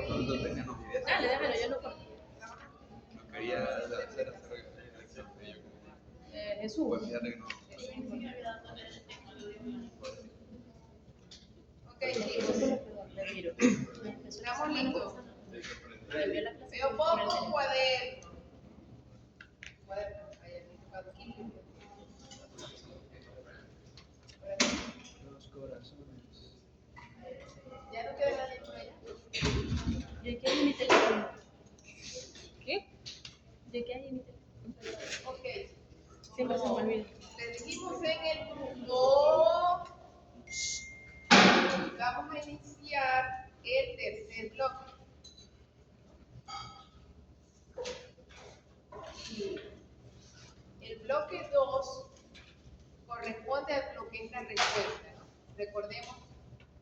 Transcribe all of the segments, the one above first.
No teníamos idea. Dale, déjalo, yo lo corto. No quería hacer elección. Jesús. Pues fíjate que no. Ok, chicos. Estamos listos. Veo poco cuaderno. Los corazones. Ya no queda nadie por allá. ¿De qué hay mi teléfono? ¿Qué? ¿De qué hay mi teléfono? Ok. Siempre se me olvida. Les dijimos en el grupo, vamos a iniciar el tercer bloque. Y el bloque 2 corresponde a lo que es la respuesta, ¿no? Recordemos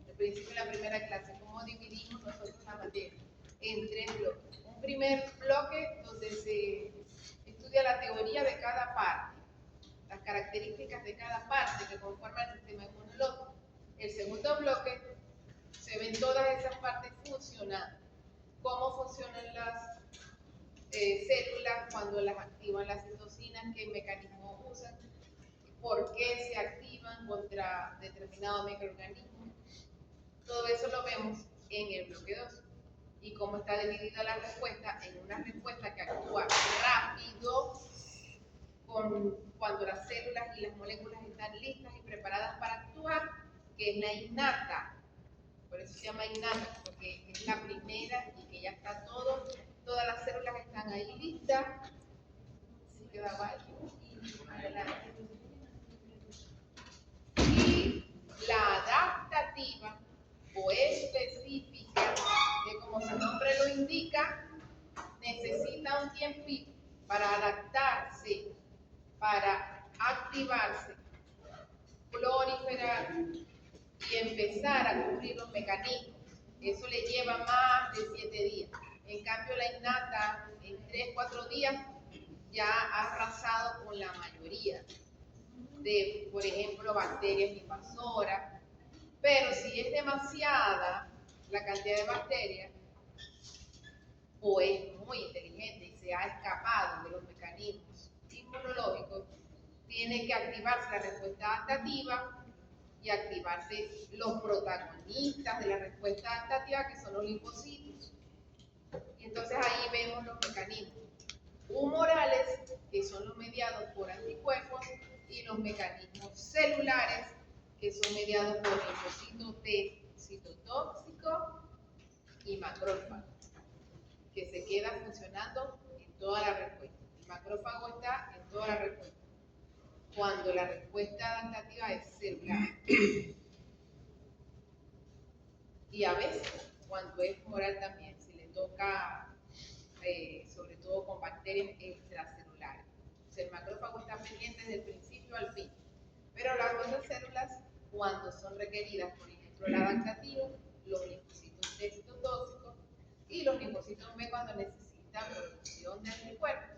al principio de la primera clase cómo dividimos nosotros la materia en 3 bloques. Un primer bloque donde se estudia la teoría de cada parte, las características de cada parte que conforman el sistema inmunológico. El segundo bloque se ven todas esas partes funcionando, cómo funcionan las células cuando las activan las citocinas, qué mecanismos usan, por qué se activan contra determinado microorganismo. Todo eso lo vemos en el bloque 2. Y cómo está dividida la respuesta en una respuesta que actúa rápido cuando las células y las moléculas están listas y preparadas para actuar, que es la innata. Por eso se llama innata, porque es la primera y que ya está todo, todas las células están ahí listas. Si quedaba algo. Y la adaptativa o específica, que como su nombre lo indica, necesita un tiempito para adaptarse, para activarse, proliferar y empezar a cumplir los mecanismos. Eso le lleva más de 7 días. En cambio, la innata en 3-4 días ya ha arrasado con la mayoría de, por ejemplo, bacterias invasoras. Pero si es demasiada la cantidad de bacterias, o es muy inteligente y se ha escapado de los mecanismos inmunológicos, tiene que activarse la respuesta adaptativa y activarse los protagonistas de la respuesta adaptativa, que son los linfocitos. Y entonces ahí vemos los mecanismos humorales, que son los mediados por anticuerpos, y los mecanismos celulares, que son mediados por linfocitos T, citotóxico y macrófago, que se queda funcionando en toda la respuesta. El macrófago está en toda la respuesta, cuando la respuesta adaptativa es celular. Y a veces, cuando es humoral también, si le toca, sobre todo con bacterias extracelulares. O sea, el macrófago está pendiente desde el principio al fin. Pero las otras células, cuando son requeridas, por ejemplo, el adaptativo, los linfocitos T citotóxicos y los linfocitos B cuando necesitan producción de anticuerpos.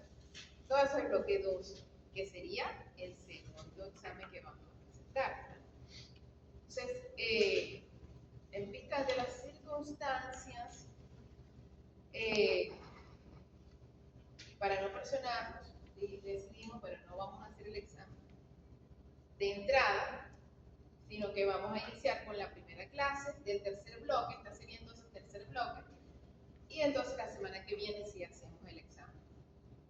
Todo eso es bloque 2, que sería el segundo examen que vamos a presentar. Entonces, en vista de las circunstancias, para no presionarnos, decidimos, pero no vamos a hacer el examen de entrada, sino que vamos a iniciar con la primera clase del tercer bloque. Está sería entonces el tercer bloque, y entonces la semana que viene sí hacemos el examen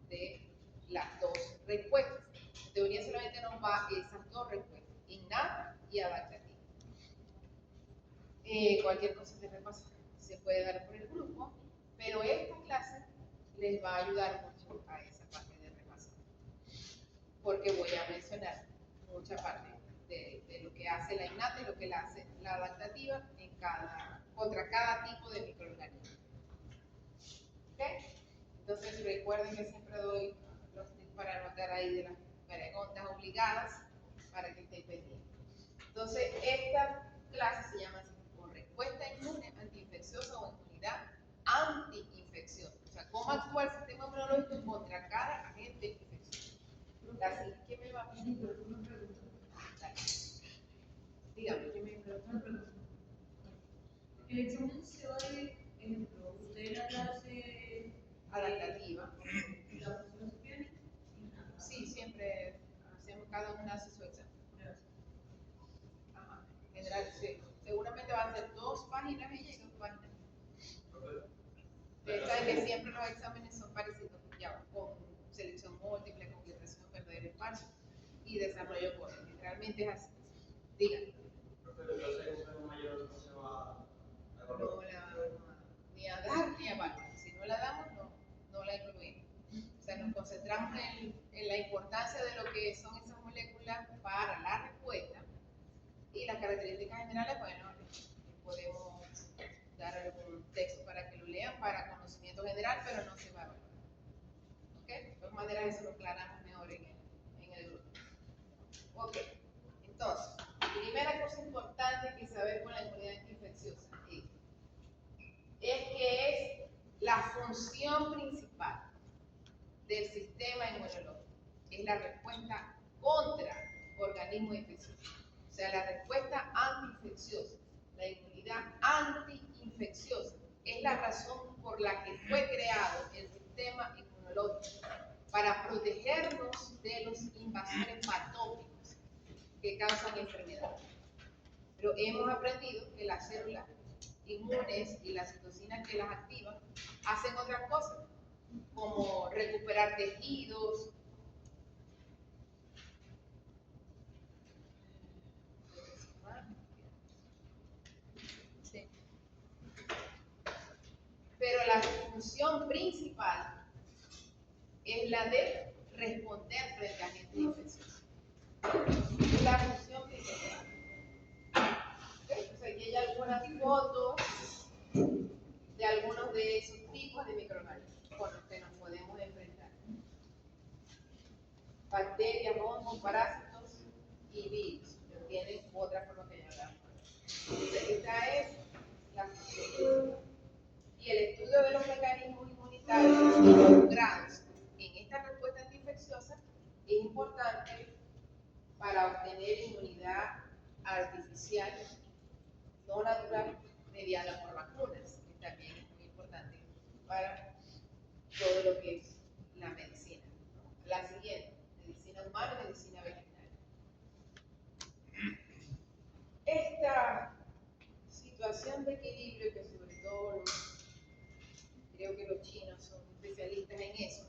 de las 2 respuestas. En teoría solamente nos va esas 2 respuestas, innata y adaptativa. Cualquier cosa que repase se puede dar por el grupo, pero esta clase les va a ayudar mucho a esa parte de repasar, porque voy a mencionar mucha parte de lo que hace la innata y lo que hace la adaptativa contra cada tipo de microorganismo. ¿Okay? Entonces recuerden que siempre doy los tips para anotar ahí de las preguntas obligadas para que estén pendientes. Entonces esta clase se llama así, con respuesta inmune antiinfecciosa o inmunidad antiinfecciosa. O sea, cómo actúa el sistema inmunológico contra cada agente infeccioso. ¿Qué me va a pedir? Dígame. ¿El examen se va de, ejemplo, que siempre los exámenes son parecidos, ya con selección múltiple, completación verdadero espacio y desarrollo corto. Realmente es así. Díganme. Pero entonces un mayor no se va a No la vamos ni a dar ni a evaluar. Si no la damos, no la incluimos. O sea, nos concentramos en la importancia de lo que son esas moléculas para la respuesta y las características generales, bueno, podemos dar algún texto para que lo lean para conocimiento general, pero no se va a evaluar. ¿Ok? De todas maneras, eso lo aclaramos mejor en el grupo. Ok, entonces, primera cosa importante que saber con la inmunidad antiinfecciosa es que es la función principal del sistema inmunológico, es la respuesta contra organismos infecciosos, o sea, la respuesta antiinfecciosa, la inmunidad antiinfecciosa, es la razón por la que fue creado el sistema inmunológico, para protegernos de los invasores patógenos que causan enfermedades. Pero hemos aprendido que las células inmunes y las citocinas que las activan hacen otras cosas, como recuperar tejidos, sí. Pero la función principal es la de responder frente a agentes infecciosos. Es la función principal. Entonces aquí hay algunas fotos de algunos de esos tipos de microorganismos con los que nos podemos enfrentar. Bacterias, hongos, parásitos y virus. Tienen otra forma que ya hablamos. Esta es la función. Y el estudio de los mecanismos inmunitarios involucrados en esta respuesta antiinfecciosa es importante para obtener inmunidad artificial, no natural, mediada por vacunas, que también es muy importante para todo lo que es la medicina. La siguiente, medicina humana y medicina vegetal. Esta situación de equilibrio, que sobre todo creo que los chinos son especialistas en eso,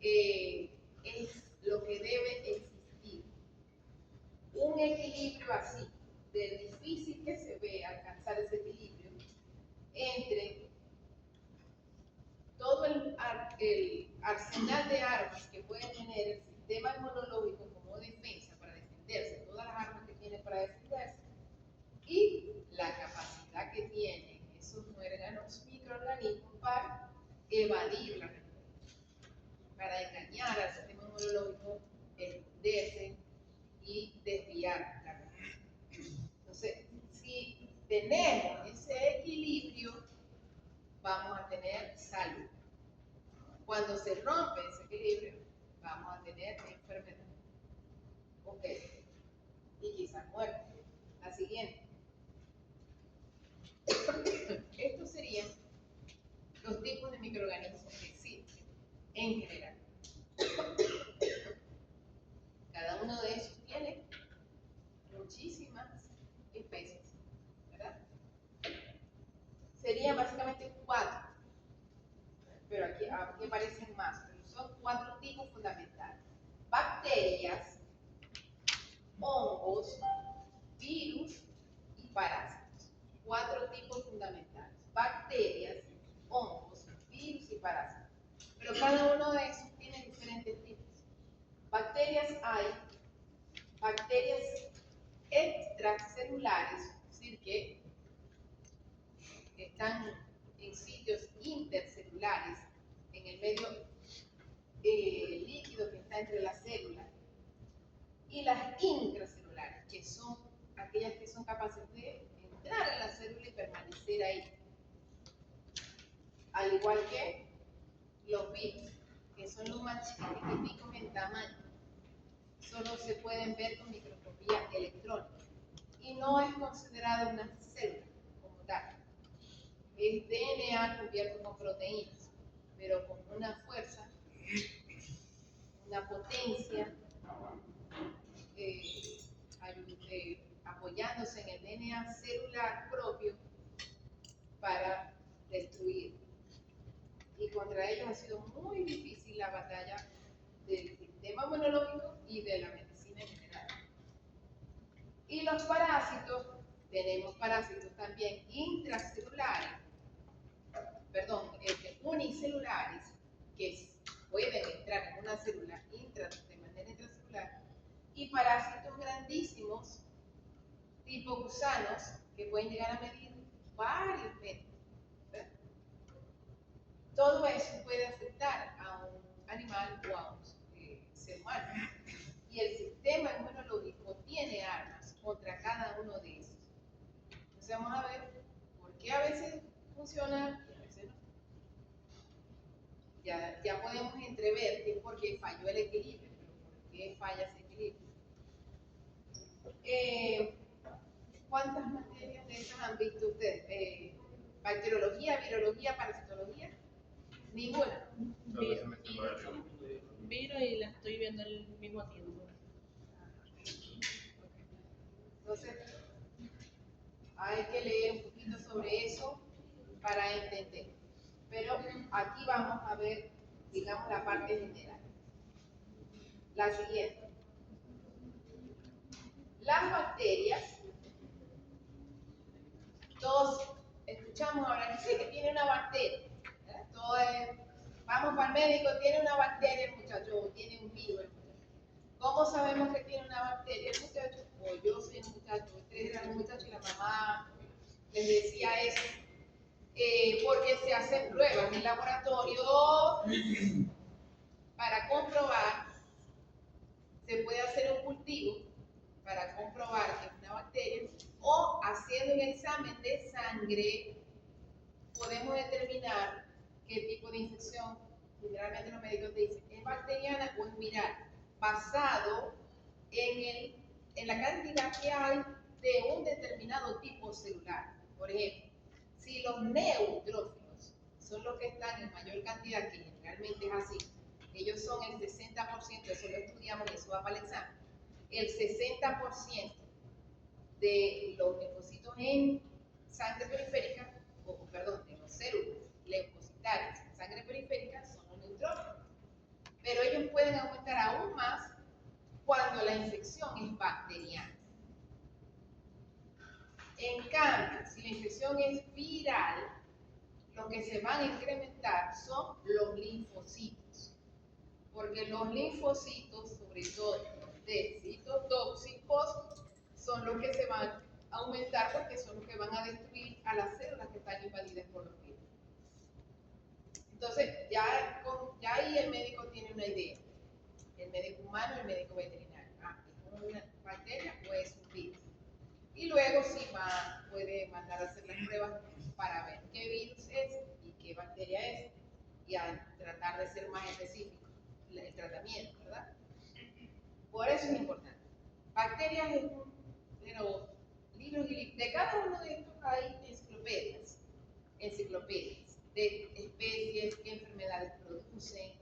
es lo que debe existir. Un equilibrio así, de difícil que se ve alcanzar ese equilibrio entre todo el arsenal de armas que puede tener el sistema inmunológico como defensa para defenderse, todas las armas que tiene para defenderse, y la capacidad que tienen esos muérganos microorganismos para evadir la respuesta, para engañar al sistema inmunológico, esconderse y desviar la respuesta. Entonces, si tenemos ese equilibrio, vamos a tener salud. Cuando se rompe ese equilibrio, vamos a tener enfermedad. Ok. Y quizás muerte. La siguiente. Estos serían los tipos de microorganismos que existen en general. Cada uno de ellos tiene muchísimas especies, ¿verdad? Serían básicamente 4, pero aquí aparecen más, pero son 4 tipos fundamentales: bacterias, hongos, virus y parásitos. 4 tipos fundamentales: bacterias, hongos, virus y parásitos. Pero cada uno de esos tiene diferentes tipos. Bacterias hay bacterias extracelulares, es decir, que están en sitios intercelulares, en el medio líquido que está entre las células, y las intracelulares, que son aquellas que son capaces de entrar en la célula y permanecer ahí, al igual que los virus, que son los más chiquiticos en tamaño, solo se pueden ver con microscopía electrónica y no es considerada una célula como tal. Es DNA cubierto con proteínas, pero con una fuerza, una potencia, apoyándose en el DNA celular propio para destruir contra ellos ha sido muy difícil la batalla del sistema inmunológico y de la medicina en general. Y los parásitos, tenemos parásitos también intracelulares, unicelulares, que pueden entrar en una célula de manera intracelular, y parásitos grandísimos, tipo gusanos, que pueden llegar a medir varios metros. Todo eso puede afectar a un animal o a un ser humano. Y el sistema inmunológico tiene armas contra cada uno de esos. Entonces vamos a ver por qué a veces funciona y a veces no. Ya podemos entrever que es porque falló el equilibrio, pero ¿por qué falla ese equilibrio? ¿Cuántas materias de esas han visto ustedes? Bacteriología, virología, parasitología. Ninguna. Viro y la estoy viendo al mismo tiempo. Entonces, hay que leer un poquito sobre eso para entender. Pero aquí vamos a ver, digamos, la parte general. La siguiente. Las bacterias, todos escuchamos ahora, dice que tiene una bacteria. Vamos para el médico, tiene una bacteria el muchacho, o tiene un virus el muchacho. ¿Cómo sabemos que tiene una bacteria el muchacho? O yo soy un muchacho, ustedes eran un muchacho y la mamá les decía eso. Porque se hacen pruebas en el laboratorio para comprobar, se puede hacer un cultivo para comprobar que es una bacteria, o haciendo un examen de sangre podemos determinar qué tipo de infección. Generalmente los médicos te dicen, ¿es bacteriana o es viral? Basado en la cantidad que hay de un determinado tipo celular. Por ejemplo, si los neutrófilos son los que están en mayor cantidad, que generalmente es así, ellos son el 60%, eso lo estudiamos y eso va para el examen, el 60% de los linfocitos en sangre periférica, perdón, de los células leucocitarias en sangre periférica son los neutrófilos. Pero ellos pueden aumentar aún más cuando la infección es bacteriana. En cambio, si la infección es viral, lo que se van a incrementar son los linfocitos. Porque los linfocitos, sobre todo los de citotóxicos, son los que se van a aumentar porque son los que van a destruir a las células que están invadidas por los virus. Entonces, ya ahí el médico tiene una idea. El médico humano y el médico veterinario. ¿Es una bacteria o es un virus? Y luego sí puede mandar a hacer las pruebas para ver qué virus es y qué bacteria es, y a tratar de ser más específico el tratamiento, ¿verdad? Por eso es importante. Bacterias es libros y libros. De cada uno de estos hay enciclopedias de especies, qué enfermedades producen,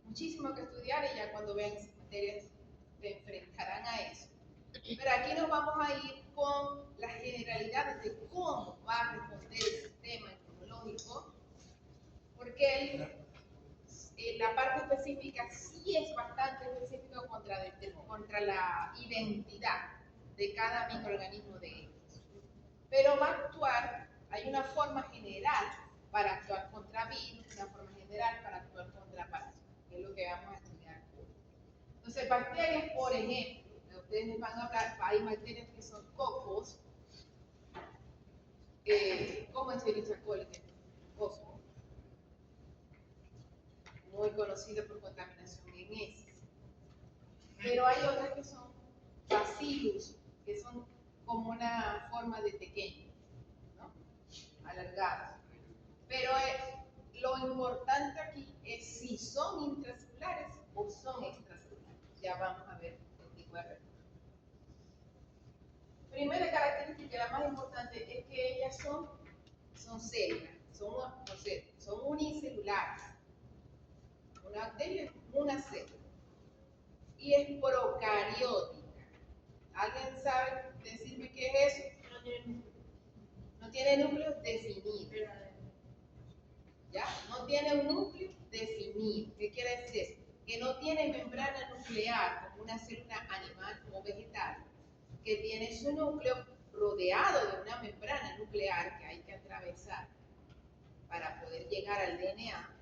muchísimo que estudiar, y ya cuando vean esas materias se enfrentarán a eso. Pero aquí nos vamos a ir con las generalidades de cómo va a responder el sistema inmunológico, porque la parte específica sí es bastante específica contra la identidad de cada microorganismo de ellos. Pero va a actuar, hay una forma general para actuar contra virus, una forma general para actuar contra parásitos, que es lo que vamos a estudiar hoy. Entonces, bacterias, por ejemplo, ustedes me van a hablar, hay bacterias que son cocos, como Escherichia coli, coco, muy conocido por contaminación en heces. Pero hay otras que son bacillus, que son como una forma de pequeño, ¿no? Alargados. Pero lo importante aquí es si son intracelulares o son extracelulares. Ya vamos a ver el tipo de respuesta. Primera característica, la más importante, es que ellas son células, son unicelulares. Una bacteria es una célula y es procariótica. ¿Alguien sabe decirme qué es eso? No tiene núcleo definido. ¿Ya? No tiene un núcleo definido. ¿Qué quiere decir eso? Que no tiene membrana nuclear como una célula animal o vegetal, que tiene su núcleo rodeado de una membrana nuclear que hay que atravesar para poder llegar al DNA.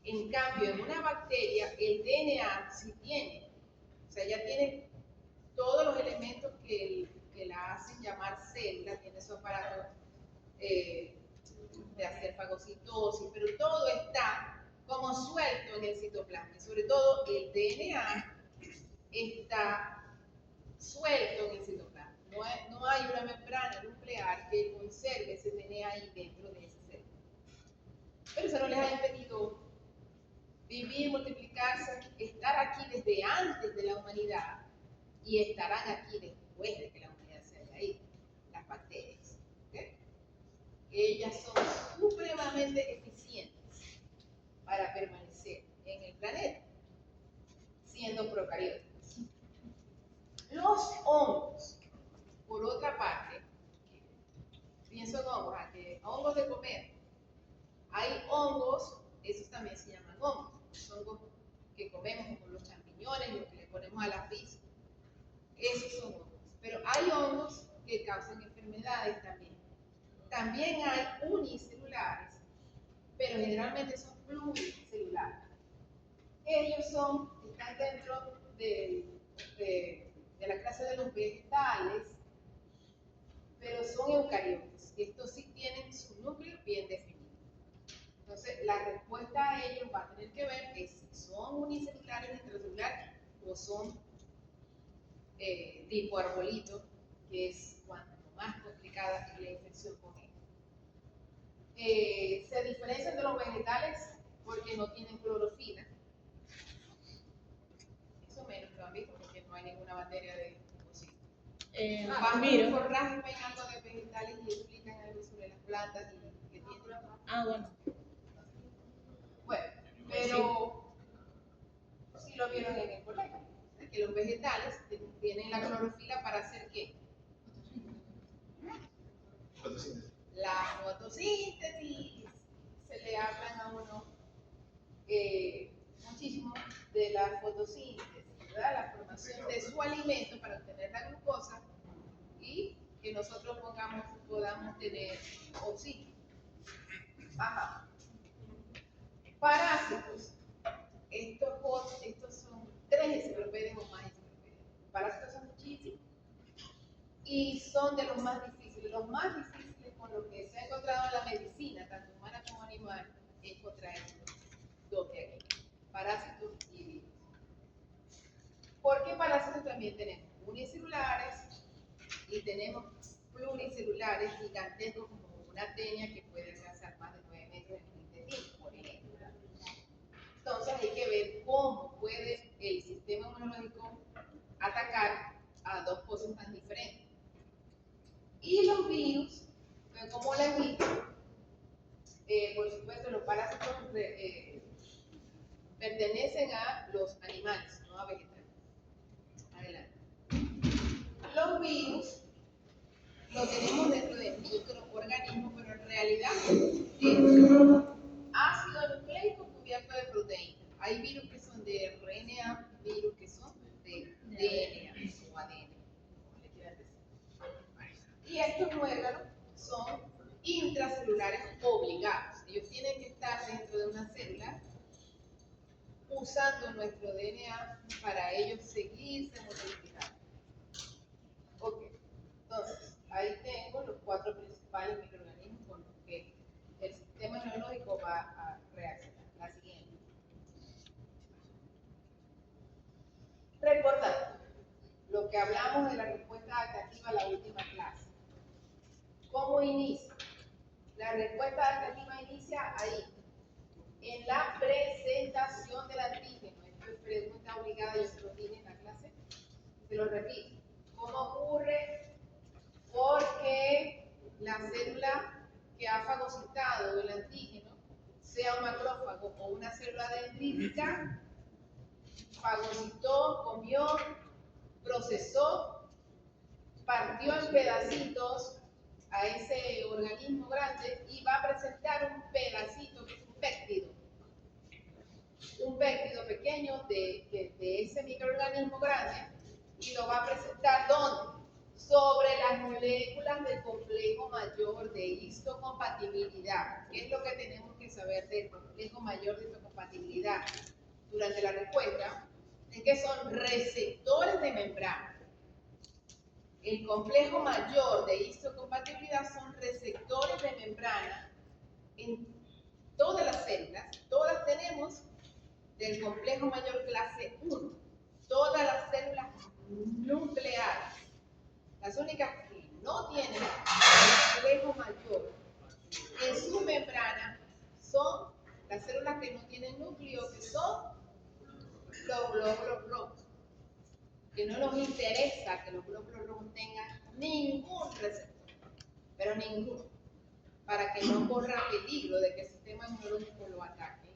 En cambio, en una bacteria, el DNA sí tiene, o sea, ya tiene todos los elementos que la hacen llamar célula, tiene su aparato de hacer fagocitosis, pero todo está como suelto en el citoplasma. Y sobre todo, el DNA está suelto en el citoplasma. No hay una membrana nuclear que conserve ese DNA ahí dentro de esa célula. Pero eso no les ha impedido vivir, multiplicarse, estar aquí desde antes de la humanidad y estarán aquí después de que la humanidad se haya ido, las bacterias. ¿Okay? Ellas son supremamente eficientes para permanecer en el planeta, siendo procariotas. Los hongos, por otra parte, pienso en hongos, hongos de comer. Hay hongos, esos también se llaman hongos, son hongos que comemos como los champiñones, los que le ponemos a la pizza. Esos son hongos. Pero hay hongos que causan enfermedades también. También hay unicelulares, pero generalmente son pluricelulares. Ellos están dentro de la clase de los vegetales, pero son eucariotas. Estos sí tienen su núcleo bien definido. Entonces, la respuesta a ellos va a tener que ver que si son unicelulares, intracelulares o son tipo arbolito, que es cuanto más complicada es la infección con ellos. Se diferencian de los vegetales porque no tienen clorofila. Eso menos lo han visto porque no hay ninguna materia de cocina. Miro. Forraje ven algo de vegetales y explican algo sobre las plantas y que tienen. Bueno. Bueno, pero sí lo vieron en el colegio, que los vegetales tienen la clorofila para hacer ¿qué? La fotosíntesis. Se le hablan a uno muchísimo de la fotosíntesis, ¿verdad? La formación de su alimento para obtener la glucosa y que nosotros podamos tener oxígeno. Ajá. Parásitos. Estos son 3 enciclopedias o más enciclopedias. Parásitos son muchísimos y son de los más difíciles. Los más difíciles con los que se ha encontrado en la medicina, tanto humana como animal, es contra estos 2 de aquí. Parásitos y virus. Porque parásitos también tenemos unicelulares y tenemos pluricelulares gigantescos como una tenia que puede alcanzar más de 9 metros en el intestino, por ejemplo. Entonces hay que ver cómo puede el sistema inmunológico atacar a 2 cosas tan diferentes. Y los virus, como les dije, por supuesto los parásitos pertenecen a los animales, no a vegetales. Adelante. Los virus lo tenemos dentro de microorganismos, pero en realidad es ácido nucleico cubierto de proteínas. Hay virus que son de RNA, virus que son de DNA o ADN, como le quieran decir. Y estos muéganos son intracelulares obligados. Ellos tienen que estar dentro de una célula usando nuestro DNA para ellos seguirse multiplicando. Ok, entonces ahí tengo los 4 principales microorganismos con los que el sistema inmunológico va a reaccionar. La siguiente. Recordando lo que hablamos de la respuesta adaptativa en la última clase. ¿Cómo inicia? La respuesta adaptativa inicia ahí, en la presentación del antígeno. Esto es pregunta obligada, yo se lo dije en la clase, se lo repito. ¿Cómo ocurre? Porque la célula que ha fagocitado el antígeno, sea un macrófago o una célula dendrítica, fagocitó, comió, procesó, partió en pedacitos a ese organismo grande y va a presentar un pedacito que es un mayor de histocompatibilidad. ¿Qué es lo que tenemos que saber del complejo mayor de histocompatibilidad? Durante la respuesta, es que son receptores de membrana. El complejo mayor de histocompatibilidad son receptores de membrana en todas las células. Todas tenemos del complejo mayor clase 1. Todas las células nucleares. Las únicas que no tienen complejo mayor en su membrana son las células que no tienen núcleo, que son los glóbulos rojos. Que no nos interesa que los glóbulos rojos tengan ningún receptor, pero ninguno, para que no corra peligro de que el sistema inmunológico lo ataque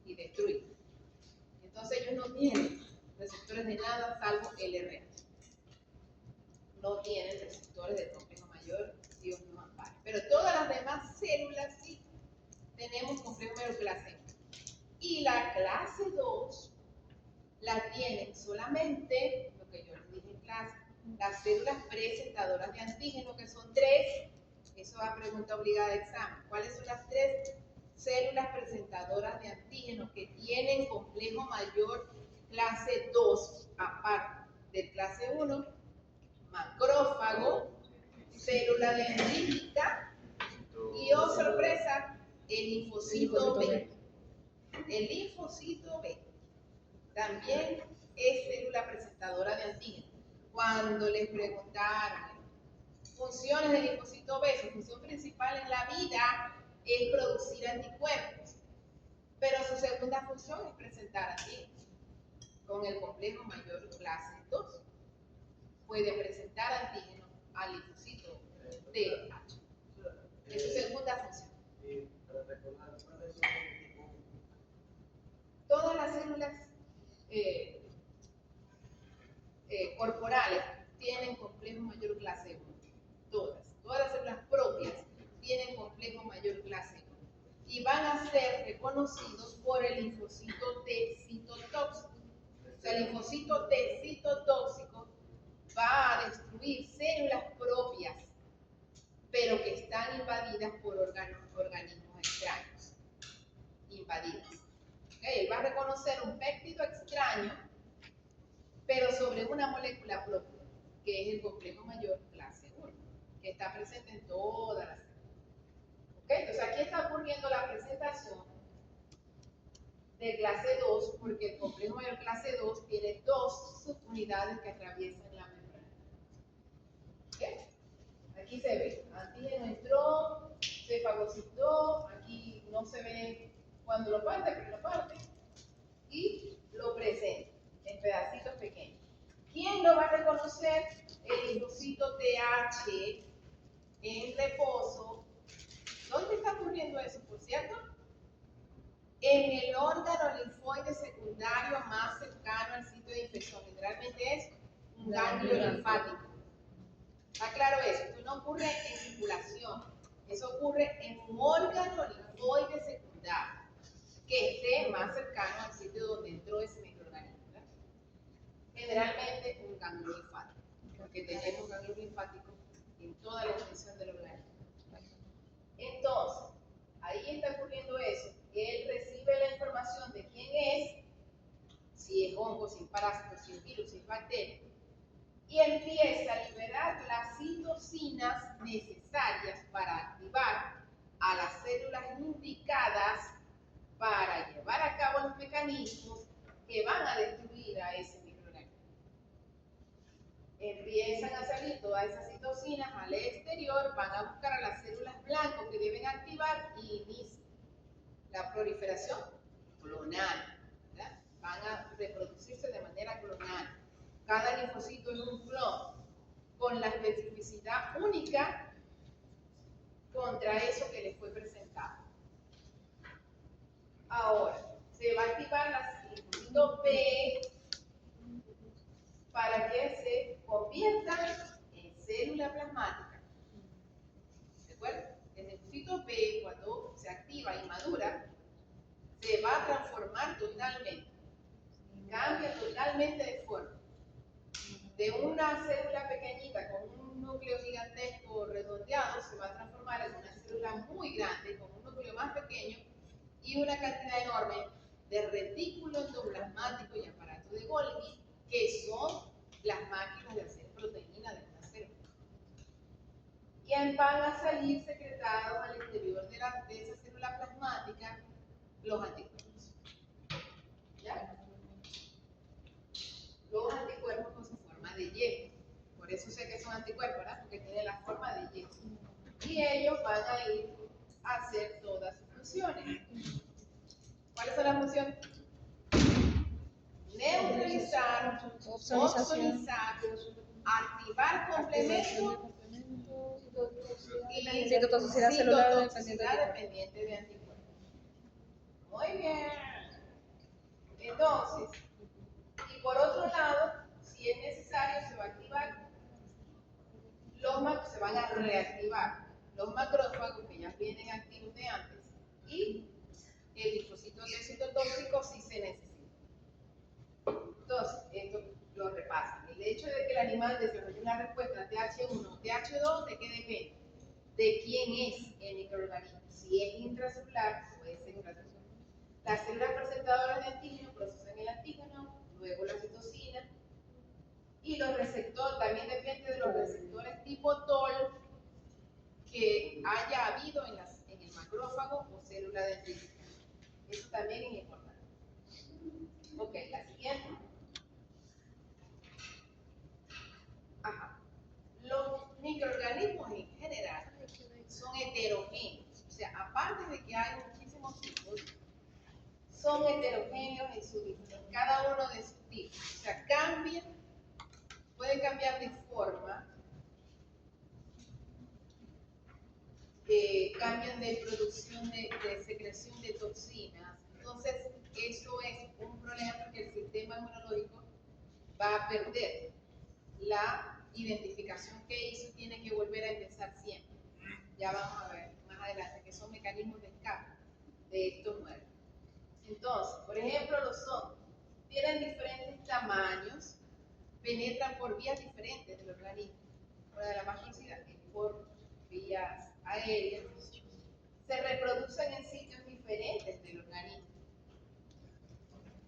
y destruya. Entonces ellos no tienen receptores de nada salvo el RH. No tienen receptores del complejo mayor, Dios nos ampare. Pero todas las demás células sí tenemos complejo mayor clase 1. Y la clase 2 la tienen solamente, lo que yo les dije en clase, las células presentadoras de antígeno, que son 3. Eso va a pregunta obligada de examen. ¿Cuáles son las 3 células presentadoras de antígenos que tienen complejo mayor clase 2, aparte del clase 1? Macrófago, célula dendrítica y, oh sorpresa, el linfocito B. El linfocito B también es célula presentadora de antígenos. Cuando les preguntaron funciones del linfocito B, su función principal en la vida es producir anticuerpos, pero su segunda función es presentar antígenos. Con el complejo mayor clase 2 puede presentar antígenos al linfocito TH. Es su segunda función. Todas las células corporales tienen complejo mayor clase 1. Todas las células propias tienen complejo mayor clase 1. Y van a ser reconocidos por el linfocito T citotóxico. O sea, el linfocito T citotóxico va a destruir células propias, pero que están invadidas por organismos extraños. Invadidas. ¿Okay? Él va a reconocer un péptido extraño, pero sobre una molécula propia, que es el complejo mayor clase 1, que está presente en todas las células. ¿Okay? Entonces aquí está ocurriendo la presentación de clase 2, porque el complejo mayor clase 2 tiene 2 subunidades que atraviesan la membrana. ¿Okay? Aquí se ve, antígeno entró, se fagocitó, aquí no se ve cuando lo parte, pero lo parte, y lo presenta en pedacitos pequeños. ¿Quién lo va a reconocer? El linfocito TH en reposo. ¿Dónde está ocurriendo eso, por cierto? En el órgano linfoide secundario más cercano al sitio de infección. Generalmente es un ganglio linfático. ¿Está claro eso? Esto no ocurre en circulación. Eso ocurre en un órgano linfoide secundario que esté más cercano al sitio donde entró ese microorganismo. Generalmente un ganglio linfático, porque tenemos ganglios linfáticos en toda la extensión del organismo. Entonces, ahí está ocurriendo eso. Él recibe la información de quién es, si es hongo, si es parásito, si es virus, si es bacteria, y empieza a liberar las citocinas necesarias para activar a las células indicadas para llevar a cabo los mecanismos que van a destruir a ese microorganismo. Empiezan a salir todas esas citocinas al exterior, van a buscar a las células blancas que deben activar y inicia la proliferación clonal. ¿Verdad? Van a reproducirse de manera clonal. Cada linfocito es un clon con la especificidad única contra eso que les fue presentado. Ahora, se va a activar la linfocito B para que se conviertan en célula plasmática. ¿De acuerdo? El linfocito B, cuando se activa y madura, se va a transformar totalmente. Cambia totalmente de forma. de una célula pequeñita con un núcleo gigantesco redondeado se va a transformar en una célula muy grande con un núcleo más pequeño y una cantidad enorme de retículo endoplasmático y aparato de Golgi, que son las máquinas de hacer proteína de una célula. Y van a salir secretados al exterior de esa célula plasmática los anticuerpos. ¿Ya? Los anticuerpos con su forma de Y. Por eso sé que son anticuerpos, ¿verdad? Porque tienen la forma de Y. Y ellos van a ir a hacer todas sus funciones. ¿Cuáles son las funciones? Neutralizar, ozonizar, activar complementos y citotoxicidad celular dependiente de anticuerpos. Muy bien. Entonces, y por otro lado, si es necesario, se va a activar, se van a reactivar los macrófagos que ya vienen activos de antes y el linfocito citotóxico si se necesita. Entonces, esto lo repasan. El hecho de que el animal desarrolle una respuesta TH1 o TH2, ¿de qué depende? De quién es el microorganismo. Si es intracelular, puede ser intracelular. Las células presentadoras de antígeno procesan el antígeno, luego la citocina, y los receptores, también depende de los receptores tipo TOL que haya habido en el macrófago o célula dendrítica. Eso también es importante. Ok, la siguiente. Ajá. Los microorganismos en general son heterogéneos, o sea, aparte de que hay muchísimos tipos, son heterogéneos en cada uno de sus tipos, o sea, pueden cambiar de forma, cambian de producción, de secreción de toxinas. Entonces, eso es un problema porque el sistema inmunológico va a perder la identificación que hizo y tiene que volver a empezar siempre. Ya vamos a ver más adelante que son mecanismos de escape de estos muertos. Entonces, por ejemplo, los hongos tienen diferentes tamaños, penetran por vías diferentes del organismo. Una de las más conocidas es por vías aéreas. Se reproducen en sitios diferentes del organismo,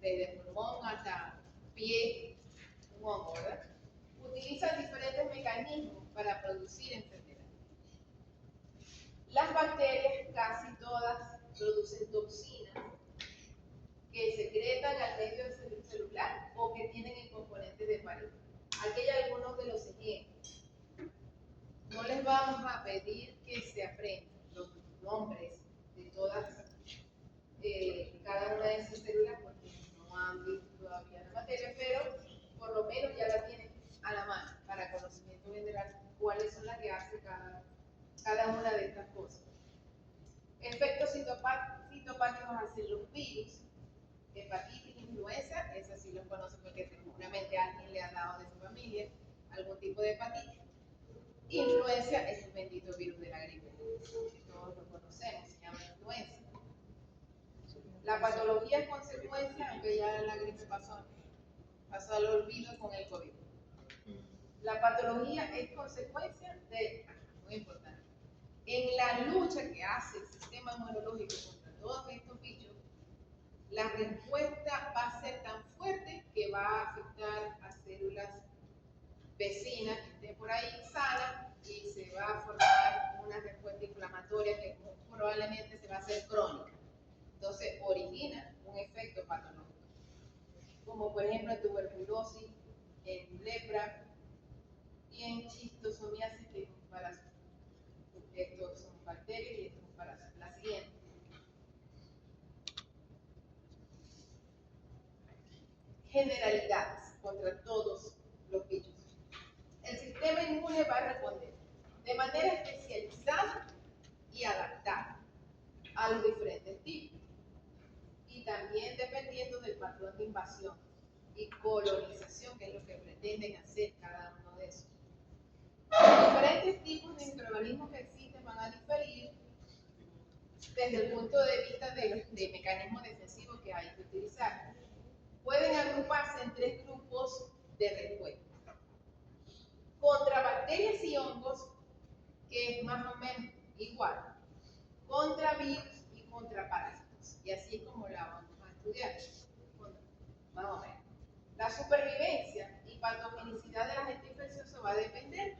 desde pulmón hasta pie, un hongo, ¿verdad? Utilizan diferentes mecanismos para producir enfermedades. Las bacterias, casi todas, producen toxinas que secretan al medio celular o que tienen el componente de pared. Aquí hay algunos de los ejemplos. No les vamos a pedir que se aprendan los nombres de todas, cada una de esas células porque no han visto todavía la materia, pero por lo menos ya la tienen a la mano para conocimiento general cuáles son las que hace cada una de estas cosas. Efectos citopáticos hacen los virus, hepatitis, influenza, esas sí los conocen porque seguramente alguien le ha dado de su familia algún tipo de hepatitis. Influenza es el bendito virus de la gripe, todos lo conocemos, se llama influenza. La patología es consecuencia, aunque ya la gripe pasó al olvido con el COVID. La patología es consecuencia de, muy importante, en la lucha que hace el sistema inmunológico contra todos estos bichos, la respuesta va a ser tan fuerte que va a afectar a células vecinas que estén por ahí sanas y se va a formar una respuesta inflamatoria que probablemente se va a hacer crónica. Entonces origina un efecto patológico, como por ejemplo en tuberculosis, en lepra y en chistosomiasis, que es un parásito. Estos son bacterias y estos son parásitos. La siguiente. Generalidades contra todos los bichos. El sistema inmune va a responder de manera especializada y adaptada a los diferentes tipos. Y también dependiendo del patrón de invasión y colonización, que es lo que pretenden hacer cada uno de esos. Los diferentes tipos de microorganismos que existen van a diferir desde el punto de vista de mecanismos defensivos que hay que utilizar. Pueden agruparse en tres grupos de respuesta. Contra bacterias y hongos, que es más o menos igual. Contra virus y contra parásitos. Y así es como la vamos a estudiar. Más o menos. La supervivencia y patogenicidad del agente infeccioso va a depender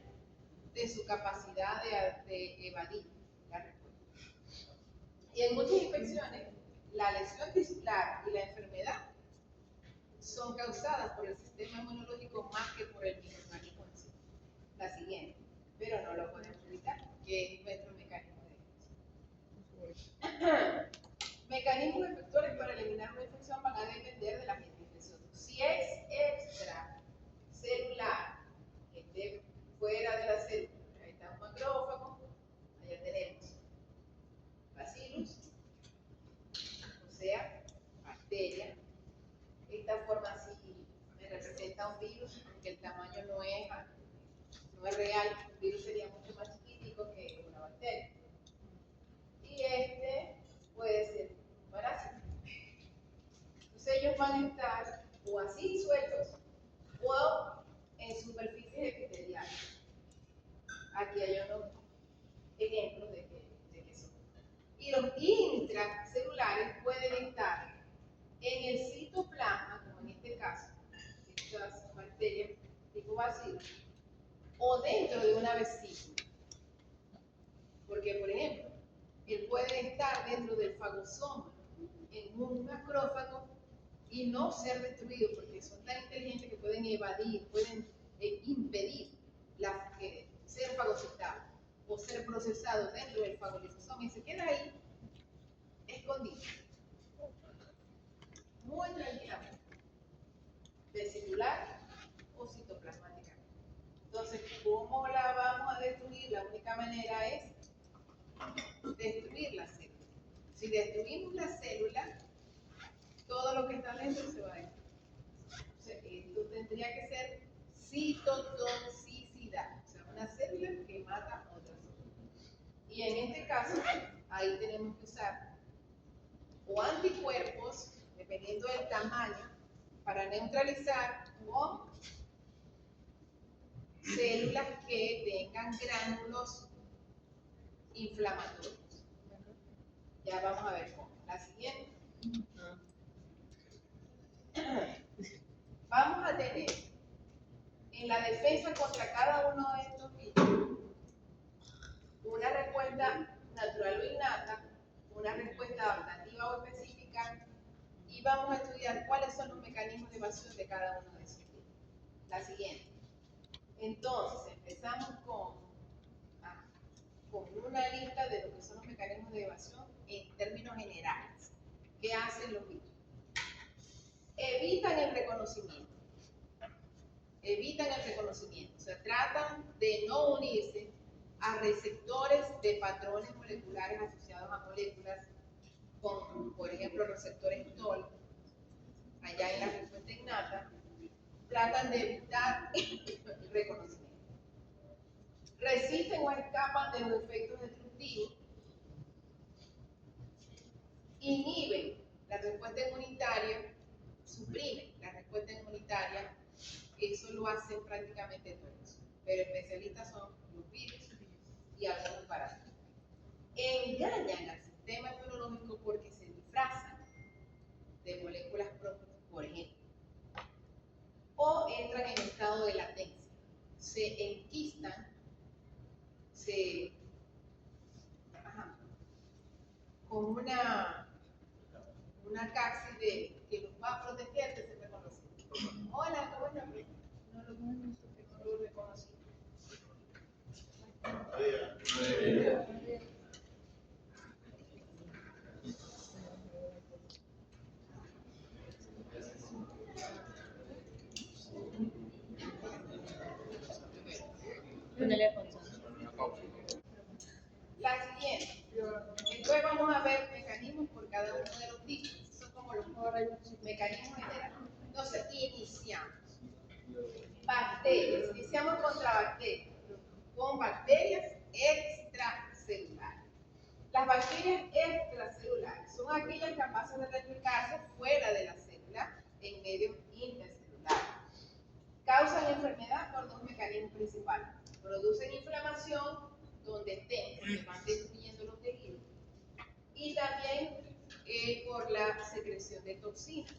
de su capacidad de evadir la respuesta. Y en muchas infecciones, la lesión tisular y la enfermedad son causadas por el sistema inmunológico más que por el microorganismo en sí. La siguiente, pero no lo podemos evitar, que es nuestro mecanismo de defensa. Mecanismos efectores para eliminar una infección van a depender del agente infeccioso. Si es extracelular, que esté fuera de la célula, ahí está un macrófago, allá tenemos bacillus, o sea, bacteria. Esta forma así me representa un virus, aunque el tamaño no es real, un virus sería mucho más chiquitico que una bacteria. Y este puede ser un parásito. Entonces ellos van a estar o así sueltos o en superficies epiteliales. Aquí hay unos ejemplos de que son. Y los intracelulares pueden estar en el citoplasma, como en este caso, estas bacterias tipo bacillus, o dentro de una vesícula. Porque, por ejemplo, él puede estar dentro del fagosoma, en un macrófago, y no ser destruido, porque son tan inteligentes que pueden evadir, pueden impedir ser fagocitado o ser procesado dentro del fagolisosoma y se queda ahí escondido, muy tranquilamente, vesicular o citoplasmáticamente. Entonces, ¿cómo la vamos a destruir? La única manera es destruir la célula. Si destruimos la célula, todo lo que está dentro se va a destruir. O sea, esto tendría que ser citotoxicidad, o sea, una célula que mata a otra célula. Y en este caso, ahí tenemos que usar o anticuerpos, dependiendo del tamaño, para neutralizar, o células que tengan gránulos inflamatorios. Ya vamos a ver cómo. La siguiente. Vamos a tener en la defensa contra cada uno de estos virus una respuesta natural o innata, una respuesta adaptativa o específica, y vamos a estudiar cuáles son los mecanismos de evasión de cada uno de esos virus. La siguiente. Entonces, empezamos con una lista de lo que son los mecanismos de evasión en términos generales. ¿Qué hacen los virus? Evitan el reconocimiento. Evitan el reconocimiento. O sea, tratan de no unirse a receptores de patrones moleculares asociados a moléculas con, por ejemplo, receptores TOL, allá en la respuesta innata. Tratan de evitar el reconocimiento. Resisten o escapan de los efectos destructivos, inhiben la respuesta inmunitaria, suprimen la respuesta inmunitaria, eso lo hacen prácticamente todos, pero especialistas son los virus y algunos parásitos. Engañan al sistema inmunológico porque se disfrazan de moléculas propias, por ejemplo, o entran en estado de latencia, se enquistan, con una cápside que los va a proteger de ser reconocido. Hola, ¿cómo estás? No lo reconocí. La siguiente. Entonces vamos a ver mecanismos por cada uno de los tipos. Son como los mecanismos generales. Entonces, iniciamos. Bacterias. Iniciamos contra bacterias. Con bacterias extracelulares. Las bacterias extracelulares son aquellas capaces de replicarse fuera de la célula en medios intercelulares. Causan enfermedad por dos mecanismos principales. Producen inflamación donde estén, porque van destruyendo los tejidos. Y también por la secreción de toxinas.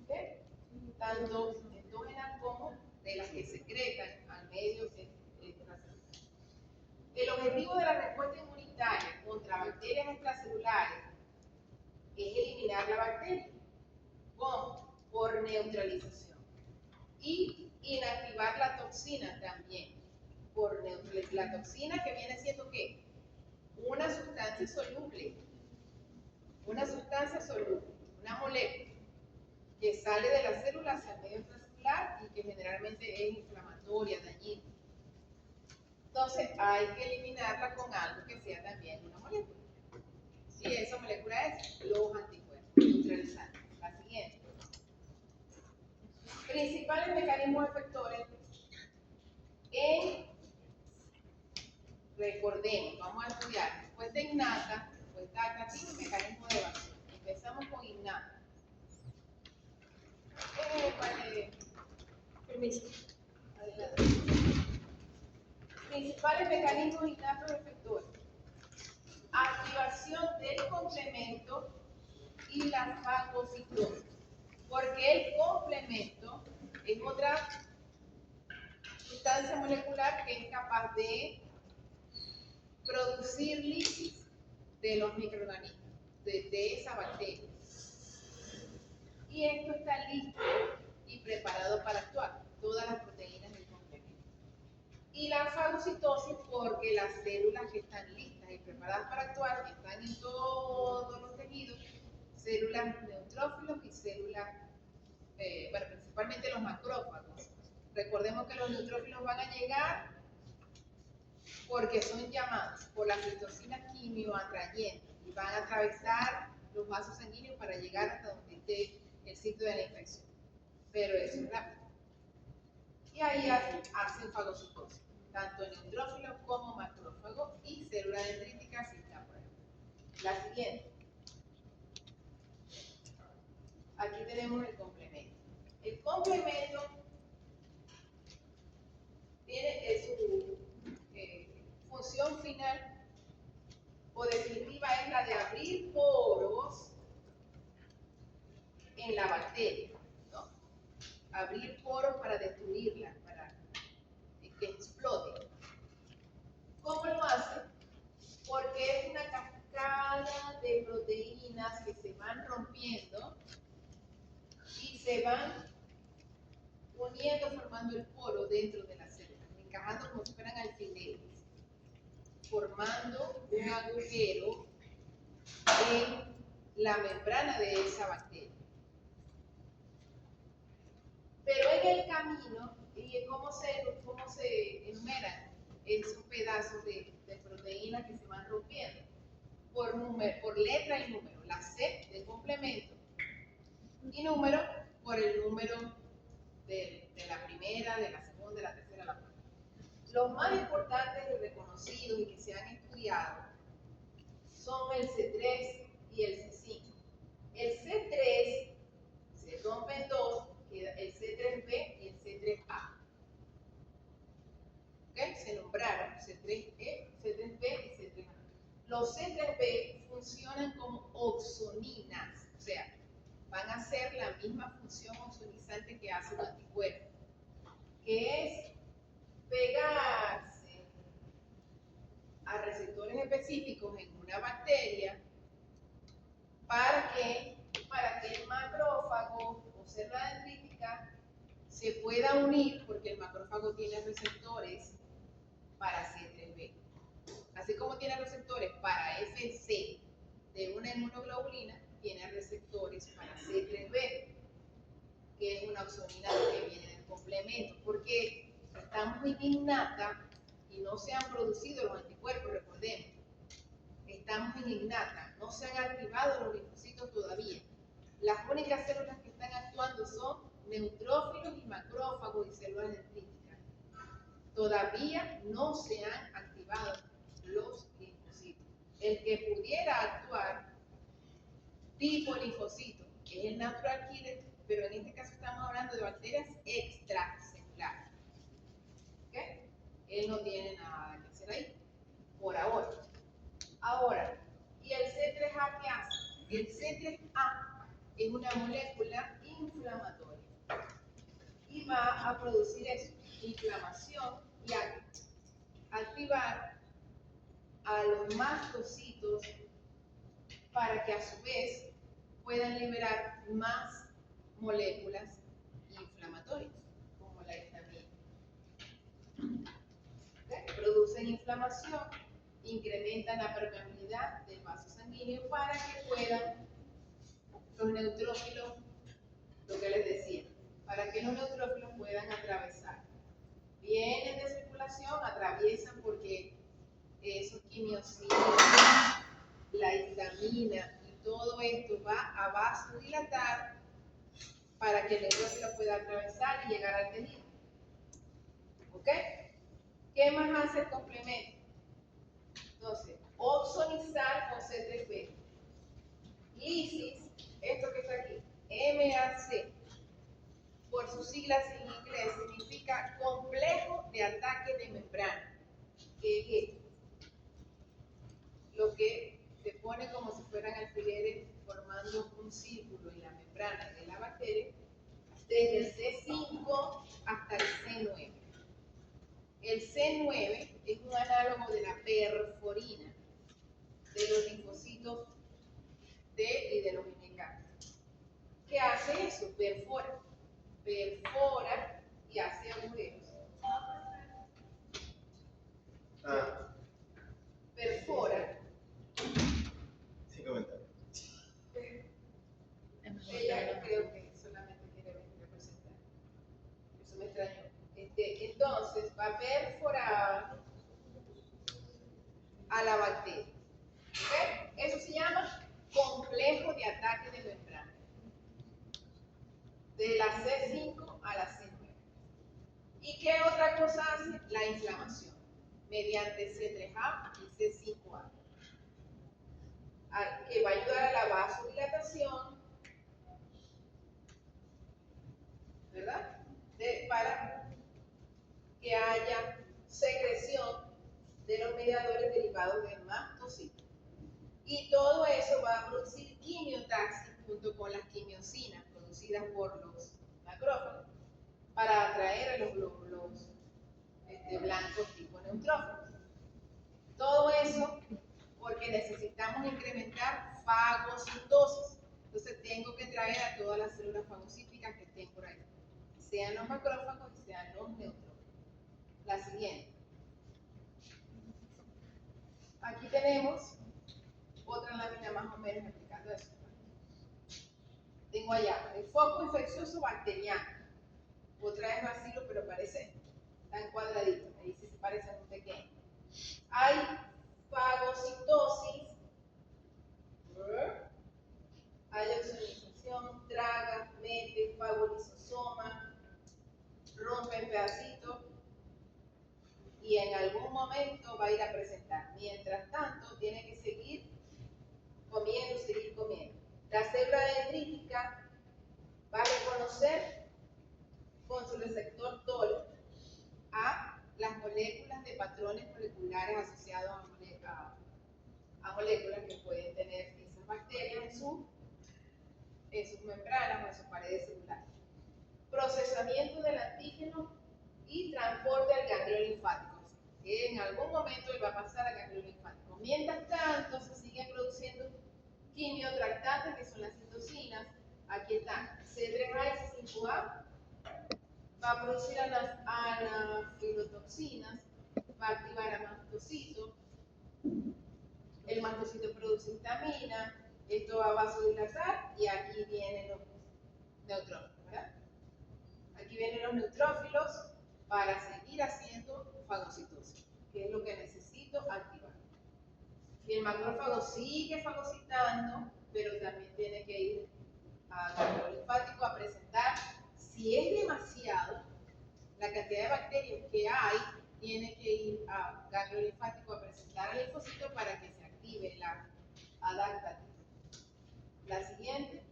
¿Okay? Tanto endógenas como de las que secretan al medio extracelular. El objetivo de la respuesta inmunitaria contra bacterias extracelulares es eliminar la bacteria. ¿Cómo? Por neutralización. Y inactivar la toxina también. Por la toxina que viene siendo ¿qué? Una sustancia soluble. Una sustancia soluble. Una molécula que sale de la célula hacia el medio extracelular y que generalmente es inflamatoria, dañina. Entonces hay que eliminarla con algo que sea también una molécula. Y esa molécula es los anticuerpos, neutralizantes. La siguiente. Principales mecanismos efectores recordemos, vamos a estudiar respuesta innata, respuesta adaptativa y mecanismo de evasión. Empezamos con innata. Permiso. Adelante. Principales mecanismos innatos efectores. Activación del complemento y la fagocitosis. Porque el complemento es otra sustancia molecular que es capaz de producir lisis de los microorganismos, de esa bacteria. Y esto está listo y preparado para actuar, todas las proteínas del complemento. Y la fagocitosis porque las células que están listas y preparadas para actuar, que están en todos los tejidos, células neutrófilos y células, principalmente los macrófagos. Recordemos que los neutrófilos van a llegar porque son llamados por las citocinas quimioatrayentes y van a atravesar los vasos sanguíneos para llegar hasta donde esté el sitio de la infección. Pero eso es rápido. Y ahí hacen fagocitosis, tanto neutrófilos como macrófagos y células dendríticas y está por ahí. La siguiente. Aquí tenemos el complemento. El complemento tiene su función final o definitiva es la de abrir poros en la bacteria, ¿no? Abrir poros para destruirla, para que explote. ¿Cómo lo hace? Porque es una cascada de proteínas que se van rompiendo y se van uniendo, formando el poro dentro de la célula, encajando como si fueran alfileres, formando un agujero en la membrana de esa bacteria. Pero en el camino, ¿y cómo se enumeran esos pedazos de proteínas que se van rompiendo? Por letra y número. La C de complemento y número por el número de la primera, de la segunda, de la tercera, la cuarta. Los más importantes y reconocidos y que se han estudiado son el C3 y el C5. El C3 se rompe en dos, queda el C3B y el C3A. ¿Okay? Se nombraron C3E, C3B y C3A. Los C3B funcionan como oxoninas, o sea, van a hacer la misma función oxonizante que hace un anticuerpo, que es pegarse a receptores específicos en una bacteria para que el macrófago o célula dendrítica se pueda unir, porque el macrófago tiene receptores para C3B. Así como tiene receptores para FC de una inmunoglobulina, tiene receptores para C3B, que es una oxonina que viene del complemento, porque estamos en innata y no se han producido los anticuerpos, recordemos. Estamos en innata, no se han activado los linfocitos todavía. Las únicas células que están actuando son neutrófilos y macrófagos y células dendríticas. Todavía no se han activado los linfocitos. El que pudiera actuar tipo linfocito, que es el natural killer, pero en este caso estamos hablando de bacterias extracelares. ¿Ok? Él no tiene nada que hacer ahí, por ahora. Ahora, ¿y el C3A qué hace? El C3A es una molécula inflamatoria y va a producir eso, inflamación y activar a los mastocitos para que a su vez puedan liberar más moléculas inflamatorias, como la histamina. ¿Okay? Producen inflamación, incrementan la permeabilidad del vaso sanguíneo para que puedan los neutrófilos, lo que les decía, para que los neutrófilos puedan atravesar. Vienen de circulación, atraviesan porque esos quimiocinas, la histamina y todo esto va a vasodilatar para que el neutrófilo pueda atravesar y llegar al tejido. ¿Ok? ¿Qué más hace el complemento? Entonces, oxonizar con C3B. Lisis, esto que está aquí, MAC, por sus siglas en inglés, significa complejo de ataque de membrana. ¿Qué es esto? Lo que se pone como si fueran alfileres formando un círculo en la membrana de la bacteria, desde el C5 hasta el C9. El C9 es un análogo de la perforina, de los linfocitos T y de los NK. ¿Qué hace eso? Perfora. Perfora y hace agujeros. Perfora. Sin comentario. Ella creo que solamente quiere representar. Eso me extrañó. Entonces va a perforar a la bacteria. ¿Okay? Eso se llama complejo de ataque de membrana. De la C5 a la C9. ¿Y qué otra cosa hace? La inflamación. Mediante C3A y C5A. Que va a ayudar a la vasodilatación, ¿verdad? Para que haya secreción de los mediadores derivados del mastocito. Y todo eso va a producir quimiotaxis junto con las quimiosinas producidas por los macrófagos para atraer a los glóbulos blancos tipo neutrófilos. Todo eso porque necesitamos incrementar fagocitosis. Entonces tengo que traer a todas las células fagocíticas que estén por ahí, sean los macrófagos y sean los neutrófilos. La siguiente. Aquí tenemos otra lámina más o menos explicando eso. Tengo allá el foco infeccioso bacteriano. Otra vez vacío, pero parece tan cuadradito. Ahí sí se parece muy pequeño. Hay fagocitosis. Hay oxonización, traga, mete, fagolisosoma, rompe en pedacitos y en algún momento va a ir a presentar. Mientras tanto, tiene que seguir comiendo, seguir comiendo. La célula dendrítica va a reconocer con su receptor TOL a las moléculas de patrones moleculares asociados a moléculas que pueden tener esas bacterias en sus membranas o en sus paredes celulares. Procesamiento del antígeno y transporte al ganglio linfático. Que en algún momento él va a pasar al ganglio linfático. Mientras tanto, se siguen produciendo quimiotractantes, que son las citocinas. Aquí están C3A y C5A. Va a producir anafilotoxinas, va a activar a mastocitos. El mastocito produce histamina, esto va a vasodilatar y aquí vienen los neutrófilos, ¿verdad? Aquí vienen los neutrófilos para seguir haciendo fagocitosis, que es lo que necesito activar. Y el macrófago sigue fagocitando, pero también tiene que ir a ganglio linfático a presentar. Si es demasiado, la cantidad de bacterias que hay, tiene que ir a ganglio linfático a presentar al linfocito para que se active la adaptativa. La siguiente.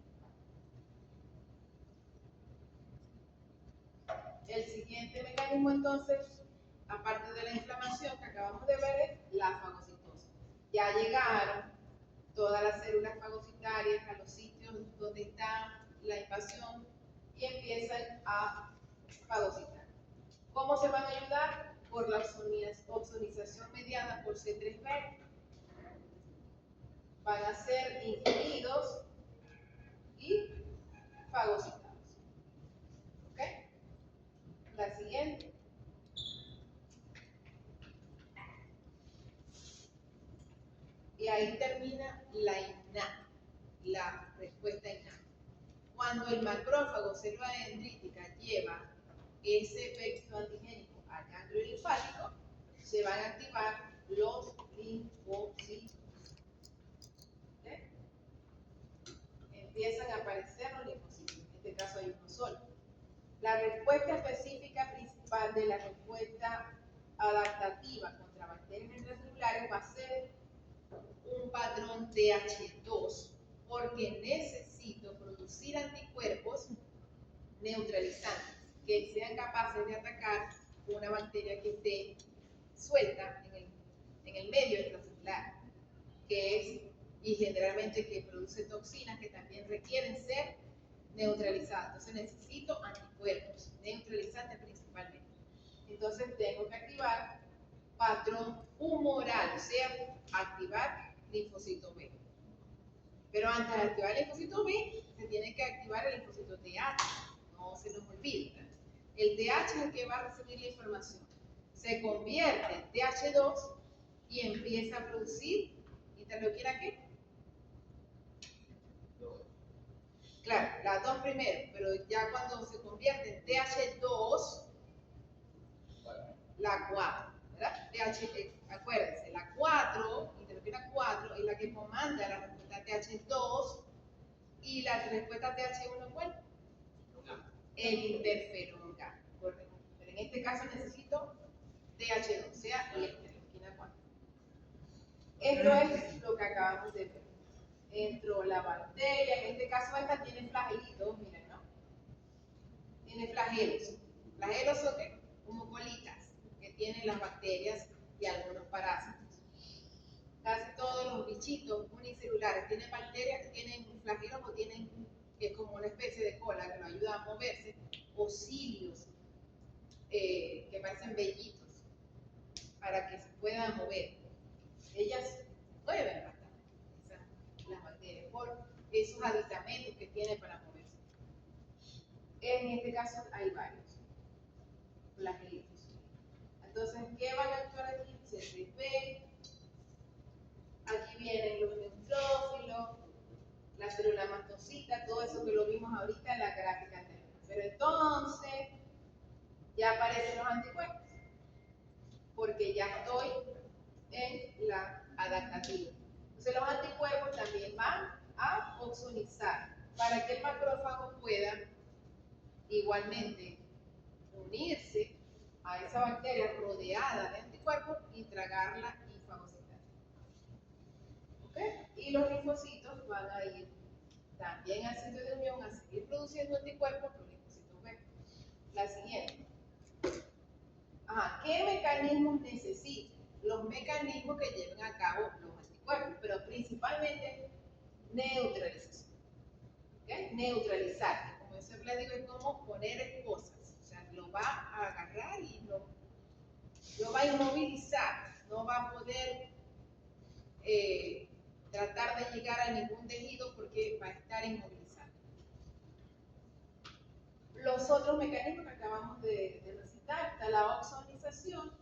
entonces, aparte de la inflamación que acabamos de ver, es la fagocitosis. Ya llegaron todas las células fagocitarias a los sitios donde está la invasión y empiezan a fagocitar. ¿Cómo se van a ayudar? Por la opsonización mediada por C3b. Van a ser ingeridos y fagocitados. ¿Ok? La siguiente. Y ahí termina la innata, la respuesta innata. Cuando el macrófago célula dendrítica lleva ese vector antigénico al ganglio linfático, se van a activar los linfocitos. ¿Okay? Empiezan a aparecer los linfocitos, en este caso hay uno solo. La respuesta específica principal de la respuesta adaptativa contra bacterias intracelulares va a ser un patrón TH2, porque necesito producir anticuerpos neutralizantes que sean capaces de atacar una bacteria que esté suelta en el medio extracelular, que es, y generalmente que produce toxinas que también requieren ser neutralizadas. Entonces necesito anticuerpos neutralizantes principalmente. Entonces tengo que activar patrón humoral, o sea, activar linfocito B. Pero antes de activar el linfocito B, se tiene que activar el linfocito TH. No se nos olvide. El TH es el que va a recibir la información. Se convierte en TH2 y empieza a producir interleuquina ¿qué? Claro, las dos primero, pero ya cuando se convierte en TH2, la 4, ¿verdad? Acuérdense, la 4, interleuquina 4, es la que comanda la respuesta TH2 y la respuesta TH1, ¿cuál? El interferón gamma, correcto. Pero en este caso necesito TH2, o sea, la interleuquina 4. Esto es lo que acabamos de ver. Entró la bacteria, en este caso esta tiene flagelitos, miren, ¿no? Tiene flagelos. Flagelos son ¿qué? Como colitas que tienen las bacterias y algunos parásitos. Casi todos los bichitos unicelulares tienen bacterias que tienen flagelos o tienen, que es como una especie de cola que nos ayuda a moverse, o cilios que parecen vellitos para que se puedan mover. Ellas mueven bastante las bacterias por esos aditamentos que tienen para moverse. En este caso hay varios flagelitos. Entonces, ¿qué van a actuar aquí? C3b. Aquí vienen los neutrófilos, la célula mastocita, todo eso que lo vimos ahorita en la gráfica anterior. Pero entonces, ya aparecen los anticuerpos, porque ya estoy en la adaptativa. Entonces, los anticuerpos también van a opsonizar para que el macrófago pueda igualmente unirse a esa bacteria rodeada de anticuerpos y tragarla y fagocitar. ¿Okay? Y los linfocitos van a ir también al sitio de unión a seguir produciendo anticuerpos con linfocitos B. La siguiente. ¿Qué mecanismos necesito? Los mecanismos que lleven a cabo los anticuerpos, pero principalmente neutralización. ¿Okay? Neutralizar, que como yo siempre digo, es como poner esposas. O sea, lo va a agarrar y lo va a inmovilizar. No va a poder tratar de llegar a ningún tejido porque va a estar inmovilizado. Los otros mecanismos que acabamos de recitar, está la opsonización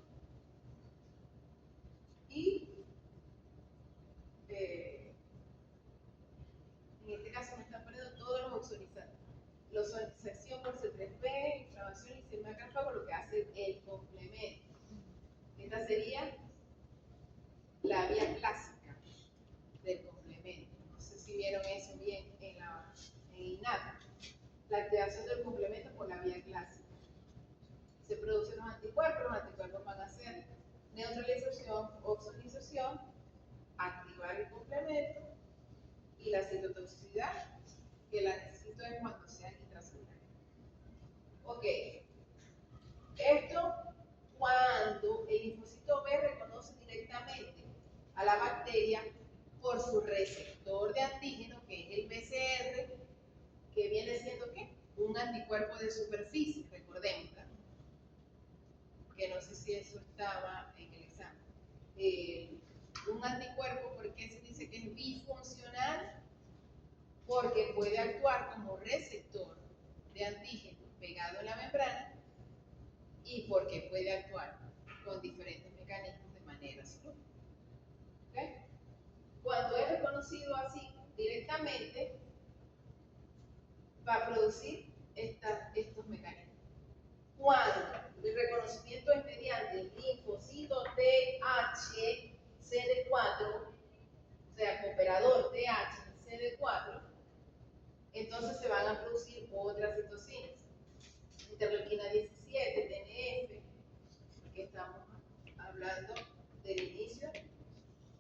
y en este caso me están poniendo todos los opsonizantes. La opsonización por C3b, inflamación y sistema macrófago, lo que hace el complemento. Esta sería la vía clásica del complemento. No sé si vieron eso bien en innata. La activación del complemento por la vía clásica. Se producen los anticuerpos van a hacer neutralización, opsonización, activar el complemento y la citotoxicidad, que la necesito es cuando sean intracelulares. Ok, esto cuando el linfocito B reconoce directamente a la bacteria por su receptor de antígeno, que es el BCR, que viene siendo ¿qué? Un anticuerpo de superficie, recordemos, ¿verdad? Que no sé si eso estaba en el examen. Un anticuerpo, ¿por qué se dice que es bifuncional? Porque puede actuar como receptor de antígeno pegado en la membrana y porque puede actuar con diferentes mecanismos de manera simultánea. ¿Okay? Cuando es reconocido así directamente, va a producir estos mecanismos. Cuando el reconocimiento es mediante el linfocito THCD4, o sea, cooperador THCD4, entonces se van a producir otras citocinas. Interleuquina 17, TNF, que estamos hablando del inicio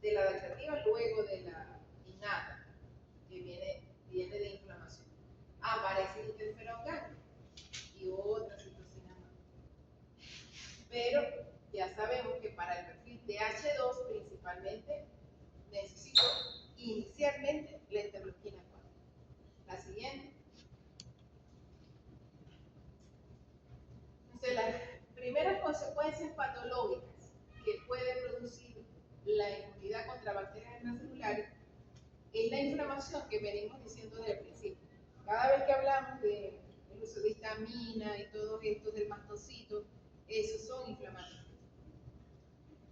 de la adaptativa, luego de la innata, que viene de inflamación. Aparece el interferón gamma y otras citocinas más. Pero ya sabemos que para el perfil TH2 principalmente necesito inicialmente la interleuquina 4. La siguiente. Entonces, las primeras consecuencias patológicas que puede producir la inmunidad contra bacterias extracelulares es la inflamación que venimos diciendo desde el principio. Cada vez que hablamos del uso de histamina y todos estos del mastocito, esos son inflamatorios.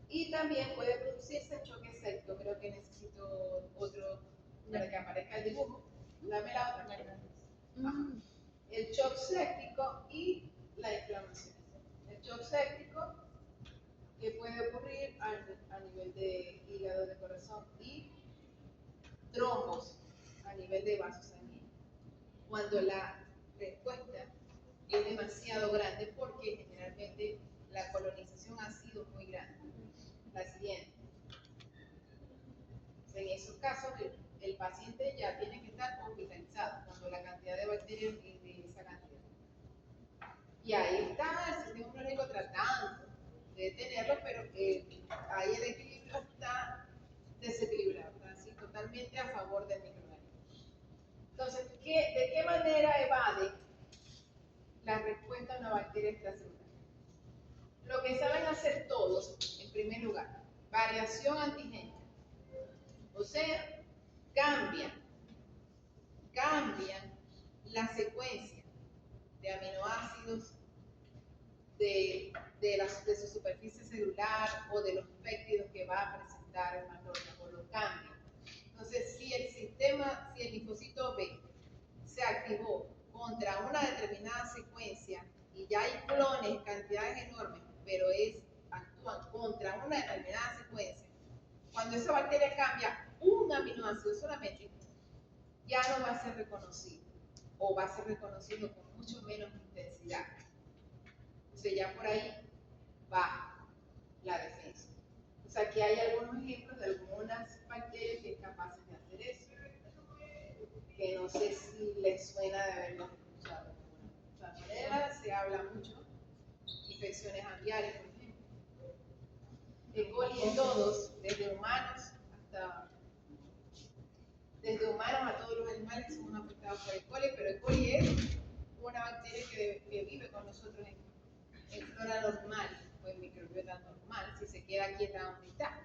Y también puede producirse el choque séptico. Creo que necesito otro para que aparezca el dibujo. Dame la otra. El shock séptico y la inflamación. El shock séptico que puede ocurrir a nivel de hígado, de corazón y trombos a nivel de vasos sanguíneos. Cuando la respuesta es demasiado grande porque generalmente la colonización ha sido muy grande. La siguiente. En esos casos el paciente ya tiene que estar hospitalizado cuando la cantidad de bacterias es de esa cantidad. Y ahí está el sistema inmunológico tratando de detenerlo, pero ahí el equilibrio está desequilibrado, está así, totalmente a favor del microorganismo. Entonces, ¿de qué manera evade la respuesta a una bacteria extracelular? Lo que saben hacer todos, en primer lugar, variación antigénica. O sea, cambian la secuencia de aminoácidos de su superficie celular o de los péptidos que va a presentar el macrófago, lo cambian. Entonces, si el linfocito B se activó contra una determinada secuencia y ya hay clones, cantidades enormes, pero actúan contra una determinada secuencia, cuando esa bacteria cambia un aminoácido solamente, ya no va a ser reconocido o va a ser reconocido con mucho menos intensidad. Entonces ya por ahí va la defensa. O sea que hay algunos ejemplos de algunas bacterias que son capaces de hacer eso, que no sé si les suena de haberlo escuchado. De todas maneras, se habla mucho infecciones aviares, por ejemplo. E. coli en todos, desde humanos a todos los animales son afectados por E. coli, pero E. coli es una bacteria que vive con nosotros en flora normal o en microbiota normal, si se queda quieta donde está.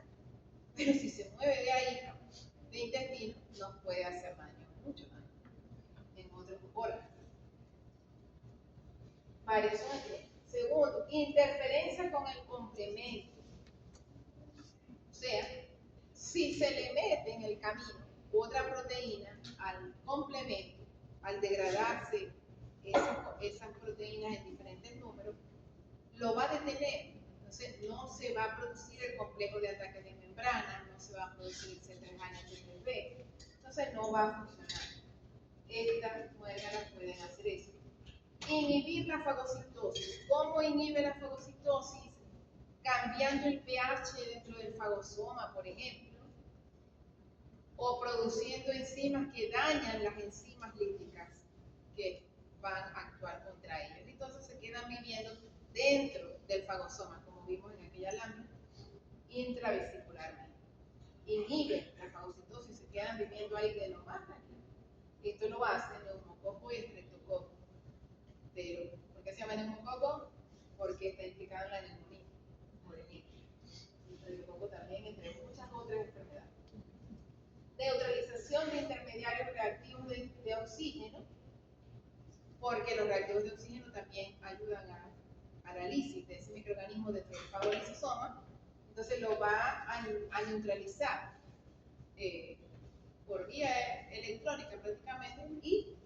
Pero si se mueve de ahí, de intestino, nos puede hacer daño, mucho daño, en otros órganos. Variación aquí. Segundo, interferencia con el complemento. O sea, si se le mete en el camino otra proteína al complemento, al degradarse esas proteínas en diferentes números, lo va a detener. Entonces, no se va a producir el complejo de ataque de membrana, no se va a producir el C3H3B, entonces no va a funcionar. Estas muérganas pueden hacer eso. Inhibir la fagocitosis. ¿Cómo inhibe la fagocitosis? Cambiando el pH dentro del fagosoma, por ejemplo, o produciendo enzimas que dañan las enzimas líticas que van a actuar contra ellas. Entonces se quedan viviendo dentro del fagosoma, como como vimos en aquella lámina, intravesicularmente. Inhiben la fagocitosis, se quedan viviendo ahí de lo más tranquilo. Esto lo hace neumococo y estreptococo. Pero, ¿por qué se llama neumococo? Porque está implicado en la neumonía, por ejemplo. Y estreptococo también, entre muchas otras enfermedades. Neutralización de intermediarios reactivos de oxígeno, porque los reactivos de oxígeno también ayudan a la lisis de ese microorganismo dentro del fagolisosoma. Entonces lo va a neutralizar por vía electrónica prácticamente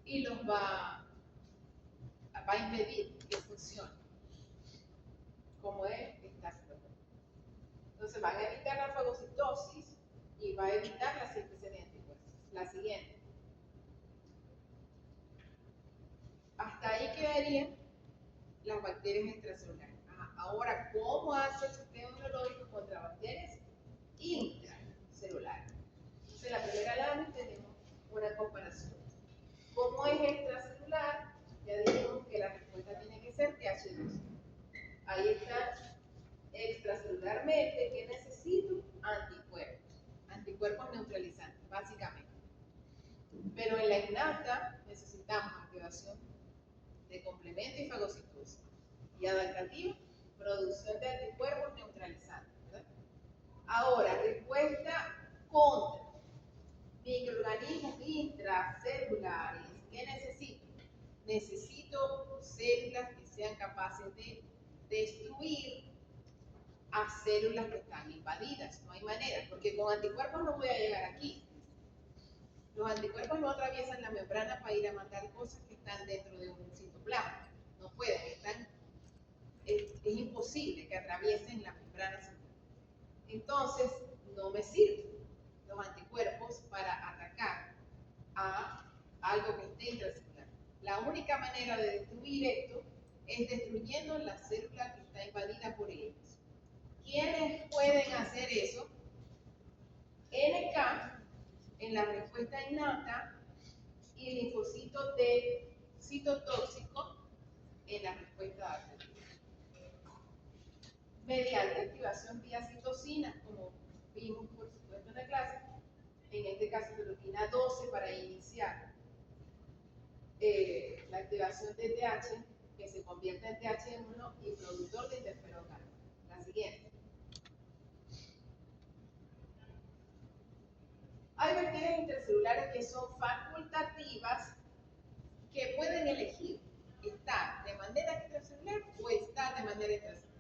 y los va a impedir que funcione como es esta situación. Entonces van a evitar la fagocitosis y va a evitar la síntesis de anticuerpos. La siguiente. Hasta ahí quedarían las bacterias extracelulares. Ahora, ¿cómo hace el sistema inmunológico contra bacterias intracelulares? Entonces, en la primera lámina tenemos una comparación. ¿Cómo es extracelular? Ya dijimos que la respuesta tiene que ser TH2. Ahí está extracelularmente. ¿Qué necesito? Anticuerpos. Anticuerpos neutralizantes, básicamente. Pero en la innata necesitamos activación de complemento y fagocitosis. Y adaptativa, producción de anticuerpos neutralizantes. ¿Verdad? Ahora, respuesta contra microorganismos intracelulares. ¿Qué necesito? Necesito células que sean capaces de destruir a células que están invadidas. No hay manera, porque con anticuerpos no voy a llegar aquí. Los anticuerpos no atraviesan la membrana para ir a matar cosas que están dentro de un citoplasma. No pueden, es imposible que atraviesen la membrana celular. Entonces, no me sirven los anticuerpos para atacar a algo que esté intracelular. La única manera de destruir esto es destruyendo la célula que está invadida por ellos. ¿Quiénes pueden hacer eso? NK en la respuesta innata y linfocitos de citotóxico en la respuesta adaptativa. Mediante activación vía citocinas, como vimos por supuesto en la clase, en este caso interleuquina 12 para iniciar la activación de TH, que se convierte en TH1 y productor de interferón gamma. La siguiente. Hay bacterias intracelulares que son facultativas, que pueden elegir estar de manera extracelular o estar de manera intracelular.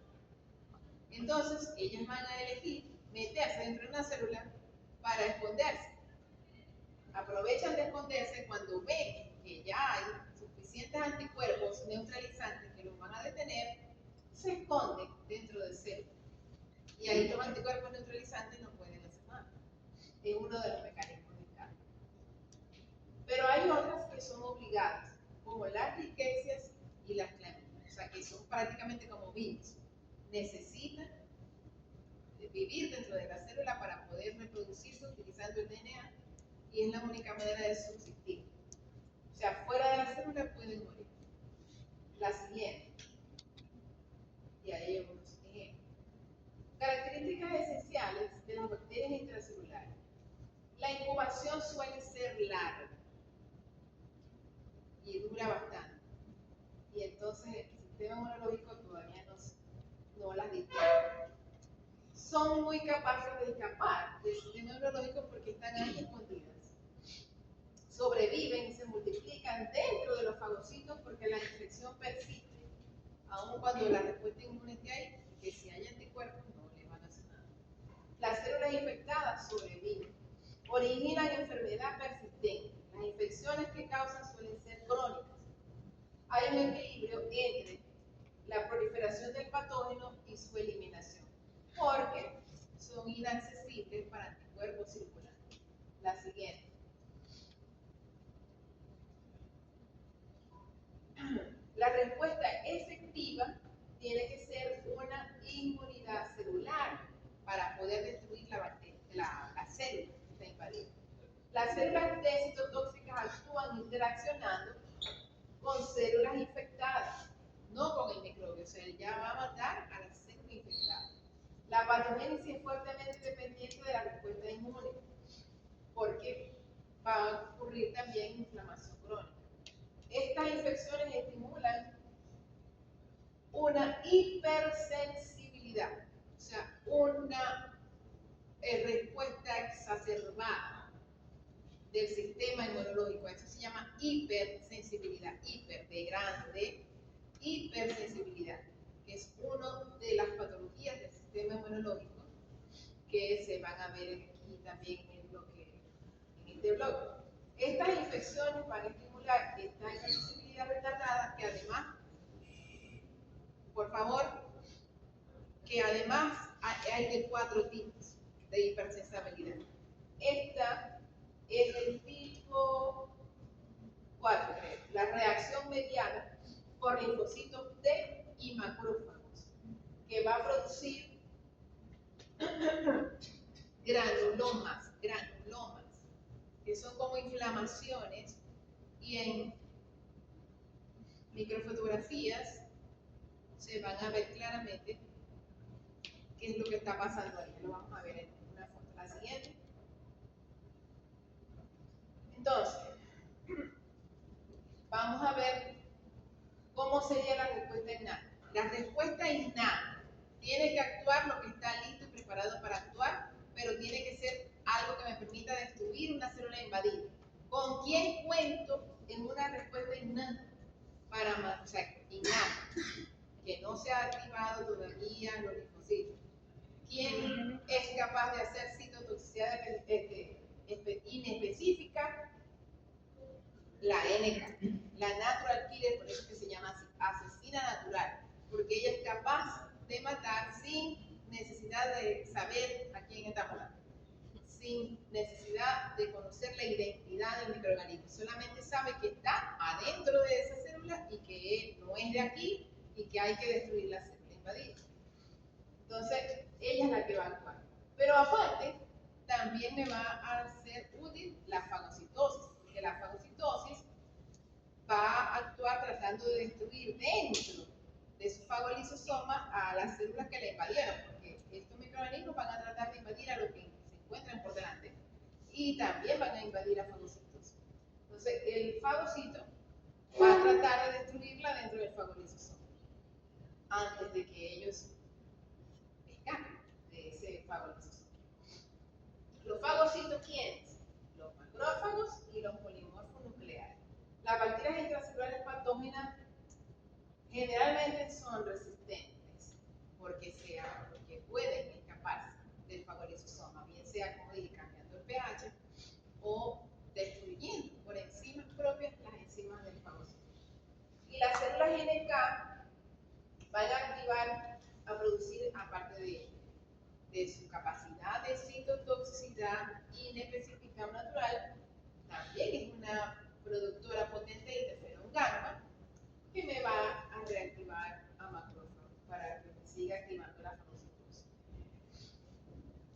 Entonces, ellas van a elegir meterse dentro de una célula para esconderse. Aprovechan de esconderse cuando ven que ya hay suficientes anticuerpos neutralizantes que los van a detener, se esconden dentro de células. Y ahí los anticuerpos neutralizantes no pueden hacer nada. Es uno de los mecanismos de escape. Pero hay otras que son obligadas, como las riquecias y las clamídias, o sea que son prácticamente como virus. Necesitan vivir dentro de la célula para poder reproducirse utilizando el DNA y es la única manera de subsistir. O sea, fuera de la célula pueden morir. La siguiente. Y ahí hay unos ejemplos. Características esenciales de las bacterias intracelulares. La incubación suele ser larga y dura bastante. Y entonces el sistema inmunológico todavía no las distingue. Son muy capaces de escapar del sistema inmunológico porque están ahí escondidas. Sobreviven y se multiplican dentro de los fagocitos porque la infección persiste, aun cuando la respuesta inmune esté ahí, que si hay anticuerpos no les van a hacer nada. Las células infectadas sobreviven, originan enfermedad persistente. Las infecciones que causan suelen ser crónicas. Hay un equilibrio entre la proliferación del patógeno y su eliminación, porque son inaccesibles para anticuerpos circulantes. La siguiente. La respuesta efectiva tiene que ser una inmunidad celular para poder destruir la célula que está invadida. Las células T citotóxicas actúan interaccionando con células infectadas, no con el microbio. O sea, él ya va a matar a las células infectadas. La patogénesis es fuertemente dependiente de la respuesta inmune, porque va a ocurrir también inflamación crónica. Estas infecciones estimulan una hipersensibilidad, o sea, una respuesta exacerbada del sistema inmunológico. Esto se llama hipersensibilidad, hiper de grande, hipersensibilidad, que es una de las patologías del sistema inmunológico que se van a ver aquí también en el bloque, en este bloque. Estas infecciones van a estimular esta hipersensibilidad retardada, que además, por favor, que además hay de 4 tipos de hipersensibilidad. Esta es el tipo 4, creo, la reacción mediada por linfocitos T y macrófagos, que va a producir granulomas, que son como inflamaciones, y en microfotografías se van a ver claramente qué es lo que está pasando ahí. Lo vamos a ver en una foto. La siguiente. Entonces, vamos a ver cómo sería la respuesta innata. La respuesta innata tiene que actuar lo que está listo y preparado para actuar, pero tiene que ser algo que me permita destruir una célula invadida. ¿Con quién cuento en una respuesta innata? O sea, innata, que no se ha activado todavía los linfocitos. ¿Quién es capaz de hacer citotoxicidad inespecífica? La NK, la natural killer, por eso que se llama así, asesina natural, porque ella es capaz de matar sin necesidad de saber a quién está matando, sin necesidad de conocer la identidad del microorganismo, solamente sabe que está adentro de esa célula y que no es de aquí y que hay que destruir la célula invadida. Entonces, ella es la que va a actuar. Pero aparte, también me va a ser útil la fagocitosis, porque la fagocitosis va a actuar tratando de destruir dentro de su fagolisosoma a las células que le invadieron, porque estos microorganismos van a tratar de invadir a lo que se encuentran por delante y también van a invadir a fagocitos. Entonces, el fagocito va a tratar de destruirla dentro del fagolisosoma antes de que ellos escapen de ese fagolisosoma. Los fagocitos, ¿quiénes? Los macrófagos y los polimorfos nucleares. Las bacterias intracelulares patógenas generalmente son resistentes porque pueden escaparse del fagolisosoma, bien sea, como dije, cambiando el pH o destruyendo por enzimas propias las enzimas del fagocito. Y las células NK van a activar, a producir, aparte de su capacidad de citotoxicidad inespecífica o natural, también es una productora potente de interferón gamma que me va a reactivar a macrófagos para que siga activando la fagocitosis.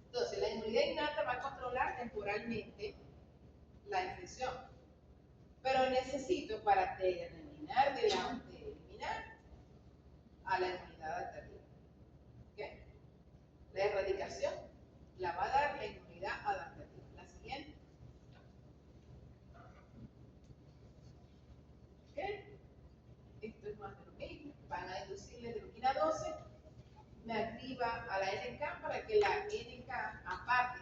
Entonces, la inmunidad innata va a controlar temporalmente la infección, pero necesito para eliminar a la inmunidad adaptativa. ¿Okay? La erradicación la va a dar la inmunidad adaptativa. La siguiente. ¿Okay? Esto es más de lo mismo. Van a inducir la interleuquina 12, me activa a la NK para que la NK, aparte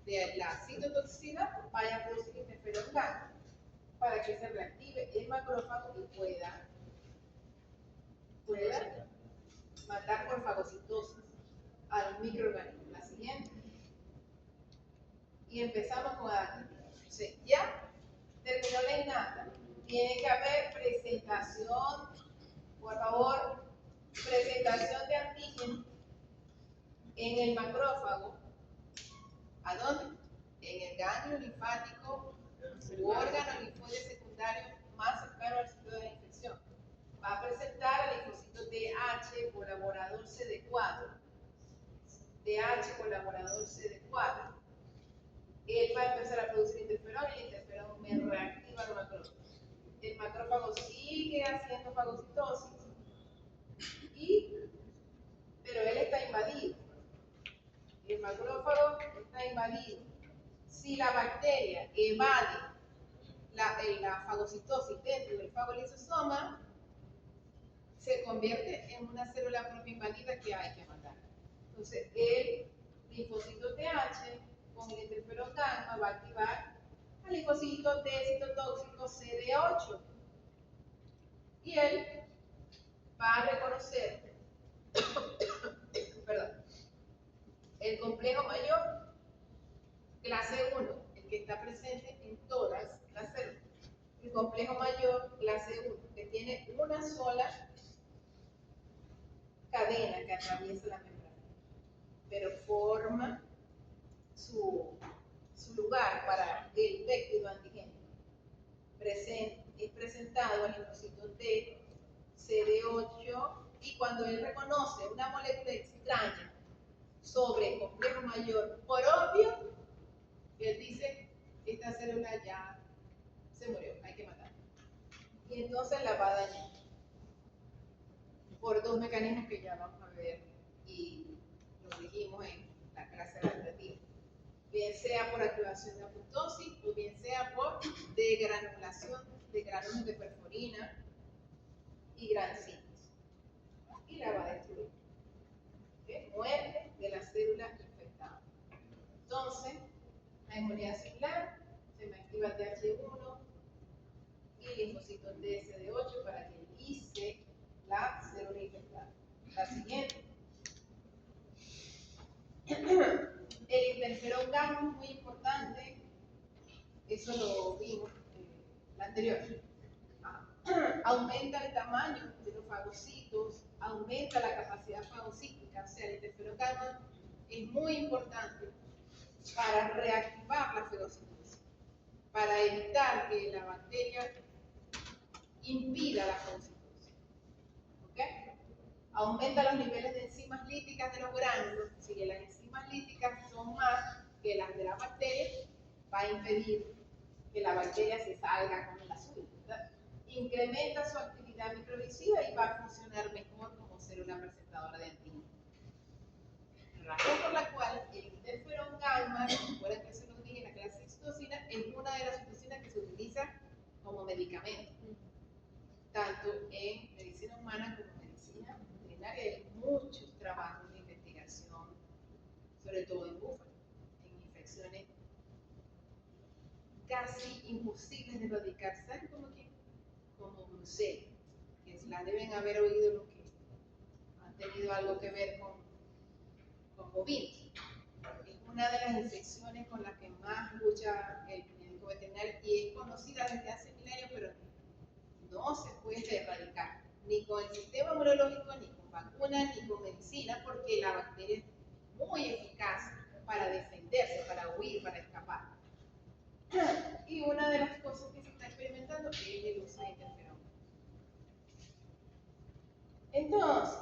de la citotoxicidad, vaya a producir interferón gamma para que se reactive el macrófago y pueda matar por fagocitosis al microorganismo. La siguiente. Y empezamos con adaptativa. Entonces, ya terminó la innata. Tiene que haber presentación, por favor, presentación de antígeno en el macrófago. ¿A dónde? En el ganglio linfático u órgano linfoide secundario más cercano al sitio de la infección. Va a presentar el linfocito TH colaborador CD4. TH colaborador CD4. Él va a empezar a producir interferón y el interferón me reactiva los macrófagos. El macrófago sigue haciendo fagocitosis, pero él está invadido. El macrófago está invadido. Si la bacteria evade la fagocitosis dentro del fagolisosoma, se convierte en una célula propia invadida que hay que matar. Entonces, el linfocito TH con el interferón gamma va a activar al linfocito T citotóxico CD8. Y él va a reconocer perdón, el complejo mayor clase 1, el que está presente en todas las células. El complejo mayor clase 1, que tiene una sola cadena que atraviesa la membrana, pero forma su lugar para el péptido antigénico. Es presentado al linfocito T, CD8, y cuando él reconoce una molécula extraña sobre el complejo mayor por obvio, él dice, esta célula ya se murió, hay que matarla. Y entonces la va a dañar por dos mecanismos que ya vamos a ver y los dijimos en la clase adaptativa. Bien sea por activación de apoptosis o bien sea por degranulación de granulos de perforina y grancitos. Y la va a destruir. ¿Okay? Muerte de la célula infectada. Entonces, la inmunidad celular se me activa TH1 y linfocito TSD8 para que inicie la célula infectada. La siguiente. El interferón gamma es muy importante, eso lo vimos la anterior. Aumenta el tamaño de los fagocitos, aumenta la capacidad fagocítica, o sea, el interferón gamma es muy importante para reactivar la fagocitosis, para evitar que la bacteria impida la fagocitosis. ¿Okay? Aumenta los niveles de enzimas líticas de los gránulos. Si las enzimas líticas son más que las de la bacteria, va a impedir que la bacteria se salga con la suya, ¿verdad? Incrementa su actividad microvisiva y va a funcionar mejor como célula receptadora de antígenos. Razón por la cual el interferón gamma, recuerden que se lo dije en la clase de citocina, es una de las citocinas que se utiliza como medicamento, tanto en medicina humana como en medicina veterinaria. Hay muchos trabajos de investigación, sobre todo en búfalos, en infecciones casi imposibles de erradicar. ¿Saben cómo quién? Como brucela, que la deben haber oído los que han tenido algo que ver con bovinos. Es una de las infecciones con las que más lucha el médico veterinario y es conocida desde hace milenios, pero no se puede erradicar, ni con el sistema inmunológico, ni con vacunas, ni con medicina, porque la bacteria es muy eficaz para defenderse, para huir, para escapar. Y una de las cosas que se está experimentando es el uso de interferón. Entonces,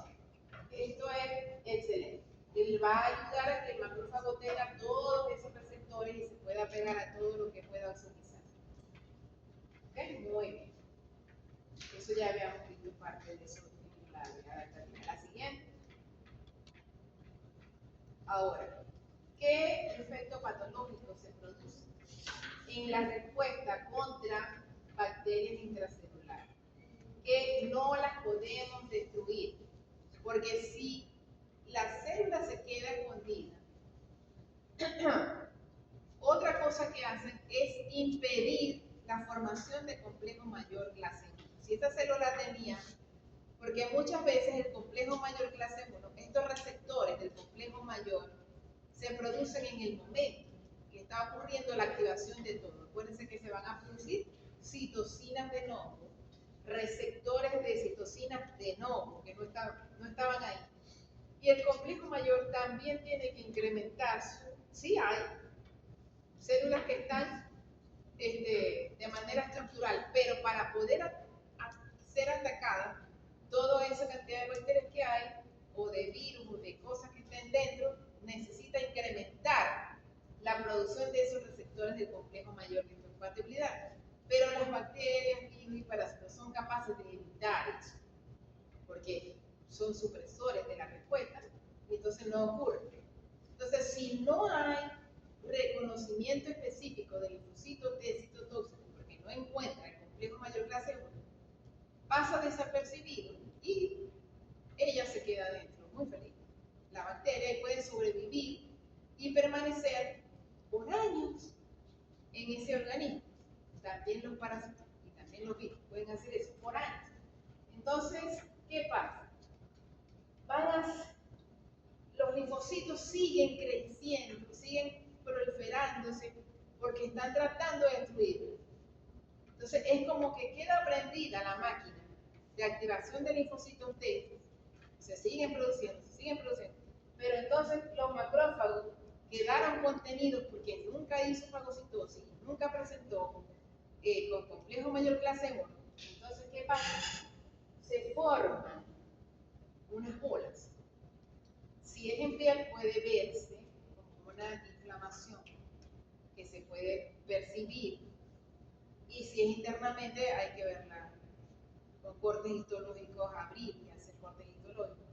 esto es excelente. Él va a ayudar a que el macrófago tenga todos esos receptores y se pueda pegar a todo lo que pueda oxidizar. ¿Ok? Muy bien. Eso ya habíamos visto parte de eso en la adaptativa. La siguiente. Ahora, ¿qué efecto patológico se produce en la respuesta contra bacterias intracelulares? Que no las podemos destruir, porque si la célula se queda escondida, otra cosa que hacen es impedir la formación de complejo mayor clase 1. Si esta célula tenía, porque muchas veces el complejo mayor clase 1, estos receptores del complejo mayor se producen en el momento que está ocurriendo la activación de todo. Acuérdense que se van a producir citocinas de novo, receptores de citocinas de novo, que no estaban ahí. Y el complejo mayor también tiene que incrementar sí hay células que están de manera estructural, pero para poder ser atacadas, toda esa cantidad de bacterias que hay, o de virus, o de cosas que estén dentro, necesita incrementar la producción de esos receptores del complejo mayor de histocompatibilidad. Pero las bacterias, virus, virus y parásitos son capaces de evitar eso, porque son supresores de la respuesta, y entonces no ocurre. Entonces, si no hay reconocimiento específico del linfocito T citotóxico, porque no encuentra el complejo mayor clase 1, pasa desapercibido y ella se queda dentro, muy feliz. La bacteria puede sobrevivir y permanecer por años en ese organismo. También los parásitos y también los virus pueden hacer eso por años. Entonces, ¿qué pasa? Los linfocitos siguen creciendo, siguen proliferándose porque están tratando de destruirlo. Entonces, es como que queda prendida la máquina de activación de linfocitos T, se siguen produciendo, pero entonces los macrófagos quedaron contenidos porque nunca hizo fagocitosis, nunca presentó con complejo mayor clase 1. Entonces, ¿qué pasa? Se forman unas bolas. Si es en piel, puede verse como una inflamación que se puede percibir, y si es internamente, hay que verla con cortes histológicos, abrir y hacer cortes histológicos,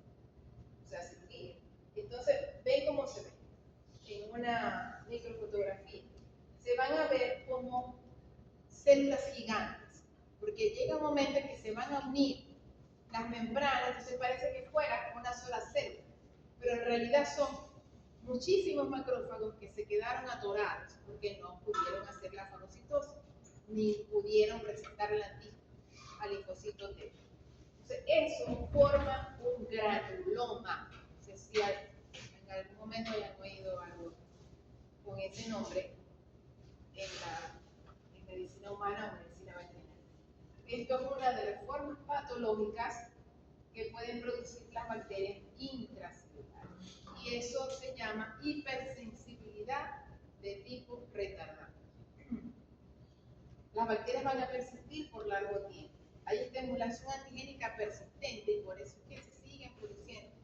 o sea, cirugía. Entonces, ven cómo se ve en una microfotografía. Se van a ver como células gigantes, porque llega un momento en que se van a unir las membranas, entonces parece que fuera una sola célula, pero en realidad son muchísimos macrófagos que se quedaron atorados porque no pudieron hacer la fagocitosis, ni pudieron presentar el antígeno al linfocito T. Entonces, eso forma un granuloma. No sé si en algún momento hayan oído algo con ese nombre en medicina humana o medicina veterinaria. Esto es una de las formas patológicas que pueden producir las bacterias intracelulares. Y eso se llama hipersensibilidad de tipo retardado. Las bacterias van a persistir por largo tiempo. Hay estimulación antigénica persistente y por eso es que se siguen produciendo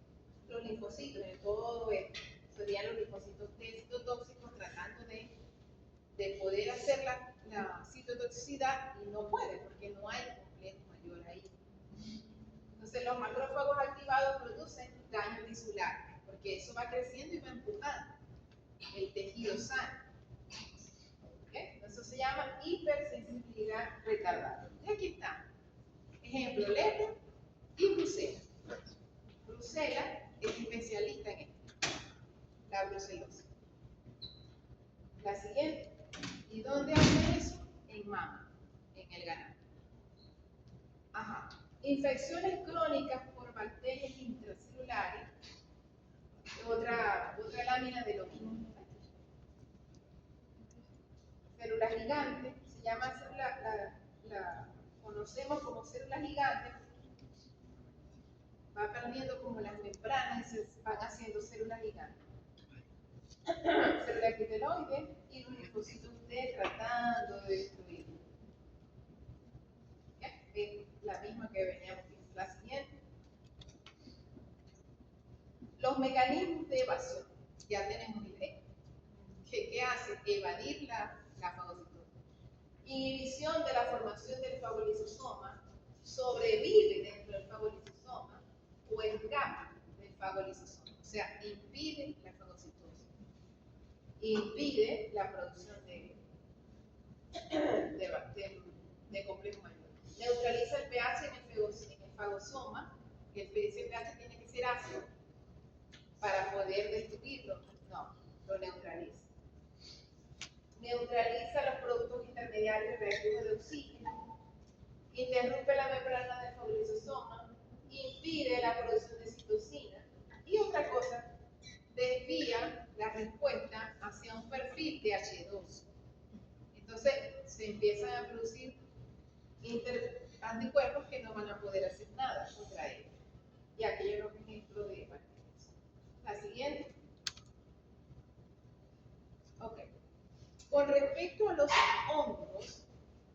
los linfocitos en todo esto. Serían los linfocitos T citotóxicos tratando de poder hacer la citotoxicidad y no puede porque no hay complejo mayor ahí. Entonces los macrófagos activados producen daño tisular porque eso va creciendo y va empujando el tejido sano. ¿Okay? Eso se llama hipersensibilidad retardada. Y aquí está. Ejemplo, lepra y brucela. Brucela es especialista en esto, la brucelosis. La siguiente. ¿Y dónde hace eso? En mama, en el ganado. Ajá. Infecciones crónicas por bacterias intracelulares. Otra lámina de lo mismo. Célula gigante, se llama célula, la conocemos como célula gigante, va perdiendo como las membranas y se van haciendo células gigantes. Célula epiteloide y los linfocitos T tratando de destruir. Es la misma que veníamos viendo. La siguiente. Los mecanismos de evasión. Ya tenemos idea. ¿Qué hace? Evadir la fagocitosis. Inhibición de la formación del fagolisosoma, sobrevive dentro del fagolisosoma o escapa del fagolisosoma. O sea, impide la fagocitosis. Impide la producción de complejo mayor. Neutraliza el pH en el fagosoma, que ese pH tiene que ser ácido para poder destruirlo. No, lo neutraliza. Neutraliza los productos intermediarios reactivos de oxígeno, interrumpe la membrana del fagolisosoma, impide la producción de citosina y otra cosa, desvía la respuesta hacia un perfil de H2. Entonces se empiezan a producir anticuerpos que no van a poder hacer nada contra ellos. Y aquí hay un ejemplo de bacterias. La siguiente. Ok. Con respecto a los hongos,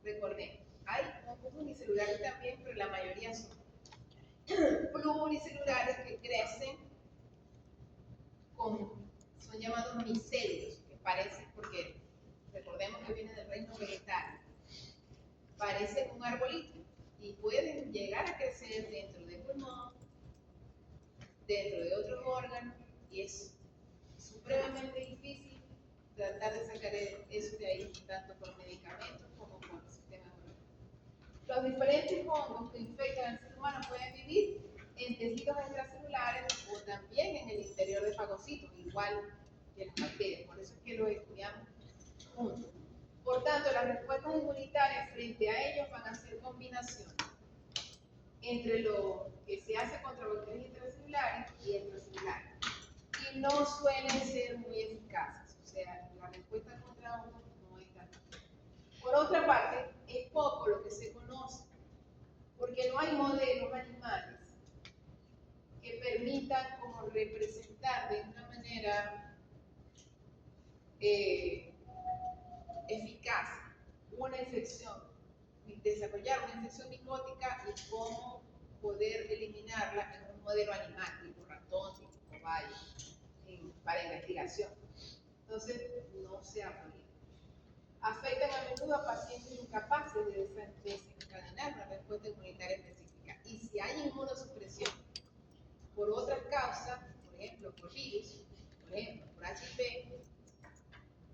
recordemos, hay hongos unicelulares también, pero la mayoría son pluricelulares que crecen son llamados micelios, que parecen, porque recordemos que viene del reino vegetal. parecen un arbolito y pueden llegar a crecer dentro del pulmón, dentro de otros órganos, y es supremamente difícil tratar de sacar eso de ahí, tanto por medicamentos como por el sistema inmunológico. Los diferentes hongos que infectan al ser humano pueden vivir en tejidos extracelulares o también en el interior de fagocitos, igual que las bacterias, por eso es que los estudiamos juntos. Por tanto, las respuestas inmunitarias frente a ellos van a ser combinaciones entre lo que se hace contra bacterias intracelulares y extracelulares. Y no suelen ser muy eficaces, o sea, la respuesta contra uno no es tan. Por otra parte, es poco lo que se conoce, porque no hay modelos animales que permitan como representar de una manera eficaz una infección, desarrollar una infección micótica y cómo poder eliminarla en un modelo animal, tipo ratón, tipo cobayo, para investigación. Entonces, no se ha podido. Afectan a menudo a pacientes incapaces de desencadenar una respuesta inmunitaria específica. Y si hay inmunosupresión por otras causas, por ejemplo, por virus, por ejemplo, por HIV,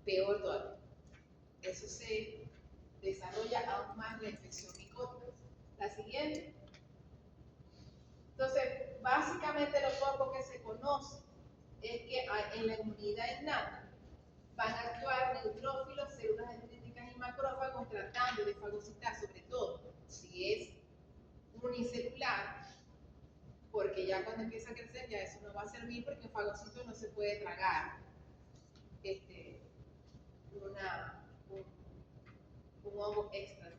peor todavía. Eso se desarrolla aún más la infección micótica. La siguiente. Entonces, básicamente lo poco que se conoce es que en la inmunidad innata van a actuar neutrófilos, células dendríticas y macrófagos tratando de fagocitar, sobre todo si es unicelular, porque ya cuando empieza a crecer ya eso no va a servir porque un fagocito no se puede tragar un hongo extra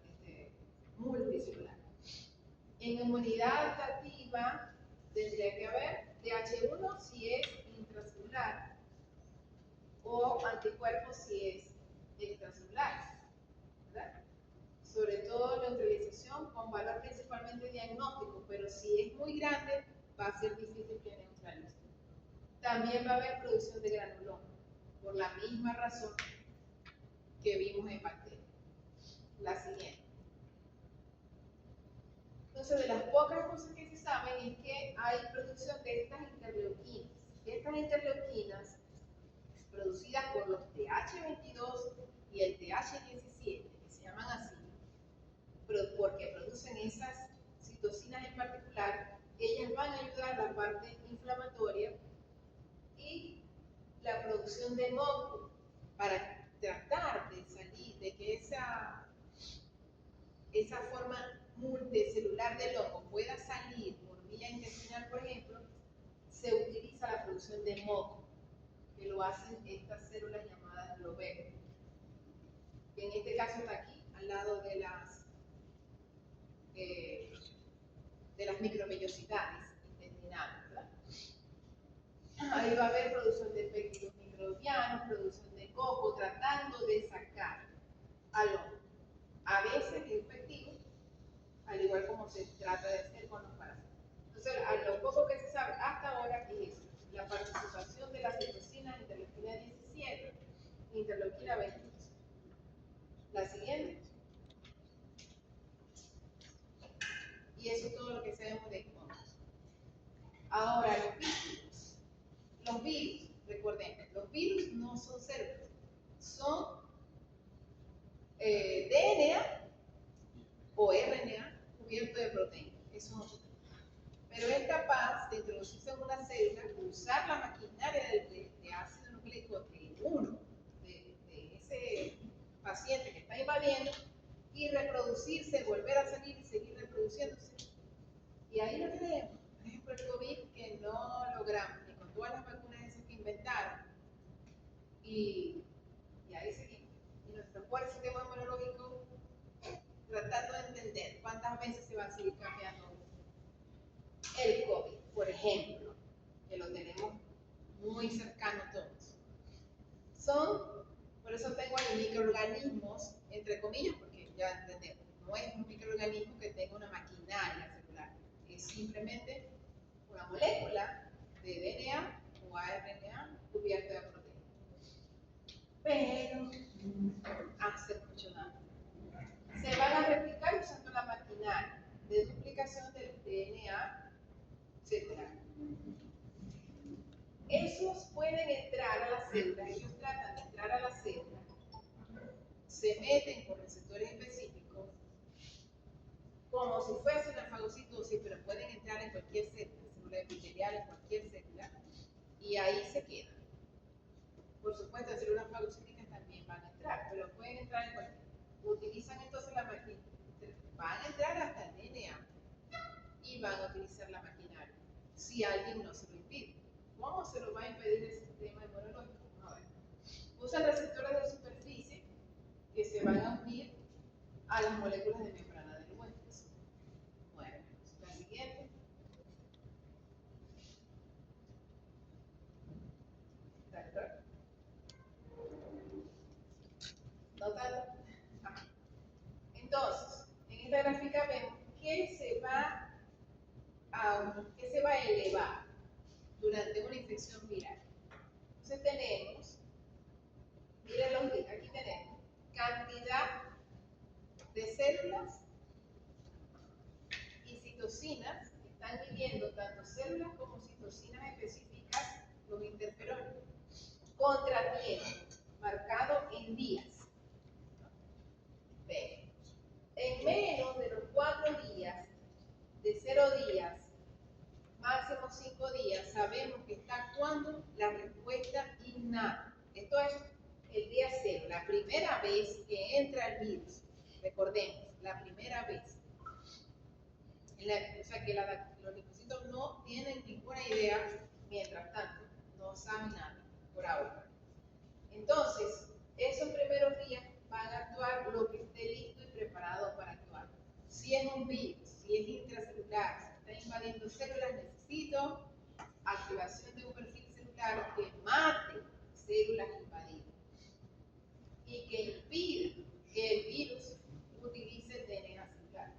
multicelular. En inmunidad adaptativa tendría que haber TH1 si es intracelular o anticuerpos si es extracelular, ¿verdad? Sobre todo neutralización con valor principalmente diagnóstico, pero si es muy grande va a ser difícil que neutralice. También va a haber producción de granuloma, por la misma razón que vimos en bacterias. La siguiente. Entonces, de las pocas cosas que se saben es que hay producción de estas interleuquinas. Estas interleuquinas, producidas por los TH22 y el TH17, que se llaman así, porque producen esas citocinas en particular, ellas van a ayudar a la parte inflamatoria y la producción de módulos para tratar de salir de que esa forma multicelular del hongo pueda salir por vía intestinal, por ejemplo, se utiliza la producción de moco, que lo hacen estas células llamadas globeros, que en este caso está aquí, al lado de las microvellosidades intestinales, ¿verdad? Ahí va a haber producción de péptidos microbianos, producción de coco, tratando de sacar al hongo. A veces es efectivo, al igual como se trata de hacer con los parásitos. Entonces, a lo poco que se sabe hasta ahora es eso, la participación de las citocinas interleuquina 17 e interleuquina 22. La siguiente. Y eso es todo lo que sabemos de hongos. Ahora, los virus, recuerden, los virus no son células, son DNA o RNA cubierto de proteínas. Eso es otro tema. Pero es capaz de introducirse en una célula, usar la maquinaria de ácido nucleico de uno, de ese paciente que está invadiendo, y reproducirse, volver a salir y seguir reproduciéndose. Y ahí lo tenemos. Por ejemplo, el COVID, que no logramos, ni con todas las vacunas esas que inventaron. Y ahí seguimos. Y nuestro fuerte sistema inmunológico tratando de entender cuántas veces se va a seguir cambiando el COVID, por ejemplo, que lo tenemos muy cercano todos. Por eso tengo ahí microorganismos, entre comillas, porque ya entendemos, no es un microorganismo que tenga una maquinaria celular, es simplemente una molécula de DNA o ARNA cubierta de proteínas. Pero hace mucho daño. Se van a replicar se meten por receptores específicos, como si fuese una fagocitosis, pero pueden entrar en cualquier célula epitelial, en cualquier célula, y ahí se quedan. Por supuesto, las células fagocíticas también van a entrar, pero pueden entrar en cualquier. Utilizan entonces la maquinaria, van a entrar hasta el DNA y van a utilizar la maquinaria, si alguien no se lo impide. ¿Cómo se lo va a impedir el sistema inmunológico? Vamos a ver. Usan receptores de superficie que se van a unir a las moléculas de membrana del hueso. Bueno, la siguiente. ¿No tanto? Ajá. Entonces, en esta gráfica vemos que se va a elevar durante una infección viral. Entonces tenemos, miren aquí tenemos cantidad de células y citocinas que están midiendo tanto células como citocinas específicas, los interferones, contra tiempo, marcado en días. Ven, en menos de los 4 días, de 0 días, máximo 5 días, sabemos que está actuando la respuesta innata. Esto es el día 0, la primera vez que entra el virus. Recordemos, la primera vez. O sea que los linfocitos no tienen ninguna idea, mientras tanto, no saben nada por ahora. Entonces, esos primeros días van a actuar lo que esté listo y preparado para actuar. Si es un virus, si es intracelular, si está invadiendo células, necesito activación de un perfil celular que mate células invadidas y que impida que el virus utilice el DNA celular.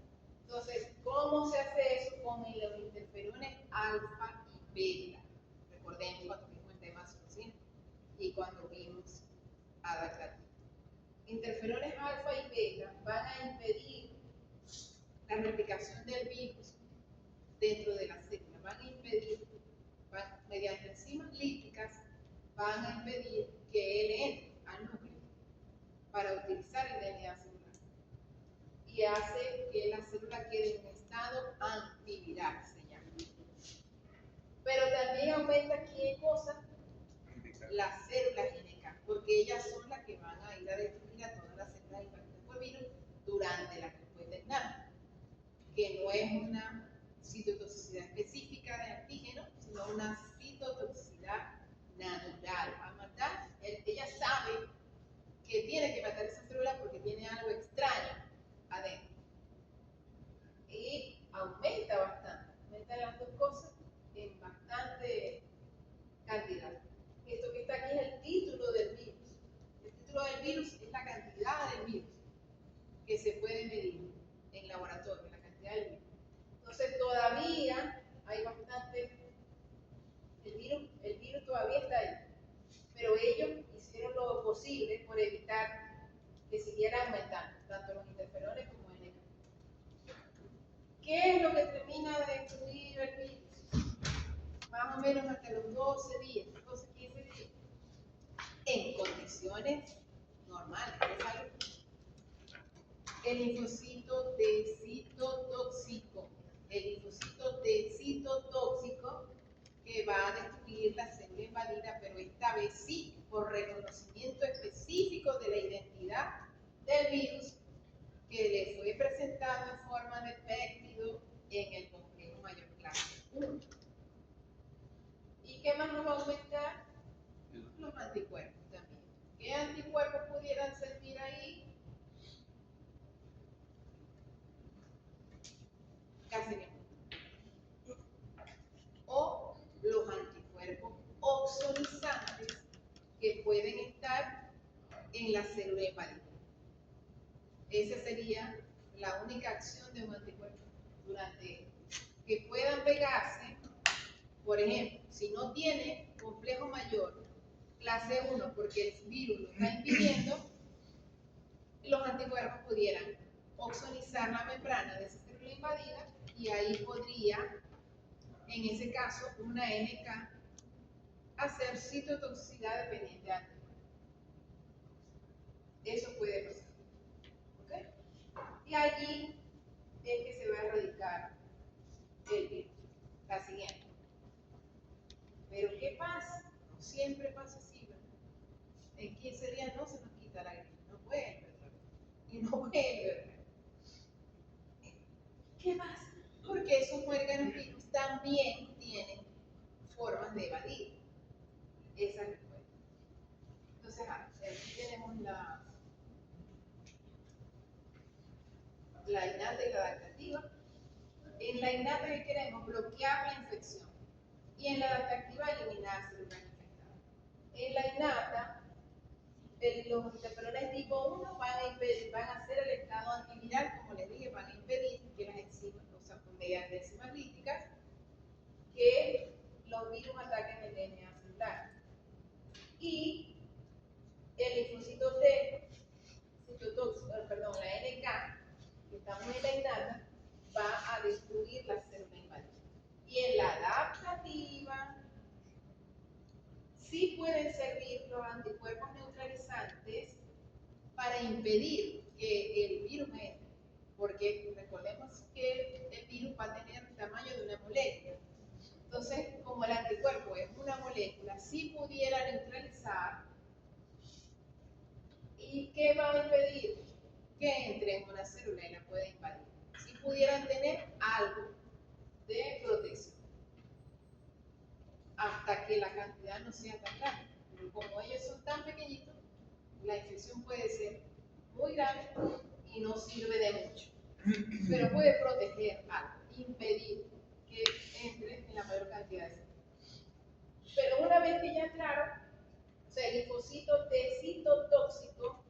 Entonces, ¿cómo se hace eso? Con los interferones alfa y beta. Recordemos cuando vimos el tema de citocina y cuando vimos adaptativo. Interferones alfa y beta van a impedir la replicación del virus dentro de la célula, van a impedir, mediante enzimas lípticas, van a impedir que él entre al núcleo para utilizar el DNA celular y hace que la célula quede en estado antiviral, se llama. Pero también aumenta ¿qué cosa? Las células NK, porque ellas son las que van a ir a destruir a todas las células invadidas por virus durante la respuesta innata, que no es una citotoxicidad específica de antígeno, sino una citotoxicidad natural. A matar, ella sabe que tiene que matar esa célula porque tiene algo extraño adentro. Y aumenta bastante, aumenta las dos cosas en bastante cantidad. Esto que está aquí es el título del virus. El título del virus es la cantidad del virus que se puede medir en laboratorio, la cantidad del virus. Entonces todavía hay bastante, el virus todavía está ahí, pero ellos hicieron lo posible por evitar que siguiera aumentando, tanto los interferones como el NK. ¿Qué es lo que termina de destruir el virus? Más o menos hasta los 12 días, 12, 15 días, en condiciones normales de salud. El linfocito T citotóxico, el linfocito T citotóxico que va a destruir la célula invadida, pero esta vez sí, por reconocimiento específico de la identidad del virus que le fue presentado en forma de péptido en el complejo mayor clase 1. ¿Y qué más nos va a aumentar? Los anticuerpos también. ¿Qué anticuerpos pudieran servir ahí? Casi ninguno. O los anticuerpos oxonizantes que pueden estar en la célula invadida. Esa sería la única acción de un anticuerpo durante que puedan pegarse. Por ejemplo, si no tiene complejo mayor clase 1 porque el virus lo está impidiendo, los anticuerpos pudieran oxonizar la membrana de esa célula invadida y ahí podría, en ese caso, una NK hacer citotoxicidad dependiente de anticuerpos. Eso puede pasar. el ¿qué más? Porque esos muérganos virus también tienen formas de evadir esa respuesta. Entonces, aquí tenemos la innata y la adaptativa. En la innata que queremos bloquear la infección y en la adaptativa eliminar células infectadas. En la innata, los interferones tipo 1 van a hacer el estado antiviral, como les dije, van a impedir que las enzimas, o sea, mediante enzimas líticas, que los virus ataquen el DNA celular. Y el linfocito T, la NK, que estamos en la innata, va a destruir la célula invadida. Y en la adaptativa, sí pueden servir los anticuerpos neutralizantes para impedir que el virus entre, porque recordemos que el virus va a tener el tamaño de una molécula. Entonces, como el anticuerpo es una molécula, sí pudiera neutralizar. ¿Y qué va a impedir? Que entre en una célula y la pueda invadir. Si pudieran tener algo de protección, hasta que la cantidad no sea tan grande. Pero como ellos son tan pequeñitos, la infección puede ser muy grande y no sirve de mucho. Pero puede proteger algo, impedir que entre en la mayor cantidad de células. Pero una vez que ya entraron, o sea, el linfocito T citotóxico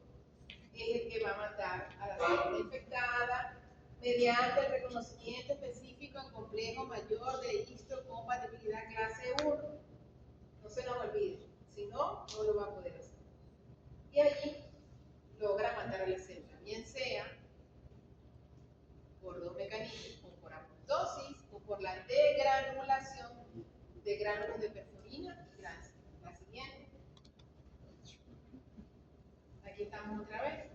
es el que va a matar a la célula infectada mediante el reconocimiento específico en complejo mayor de histocompatibilidad clase 1. No se nos olvide, si no, no lo va a poder hacer. Y allí logra matar a la célula, bien sea por dos mecanismos, o por apoptosis, o por la degranulación de gránulos de perfurina y grasa. La siguiente. Aquí estamos otra vez.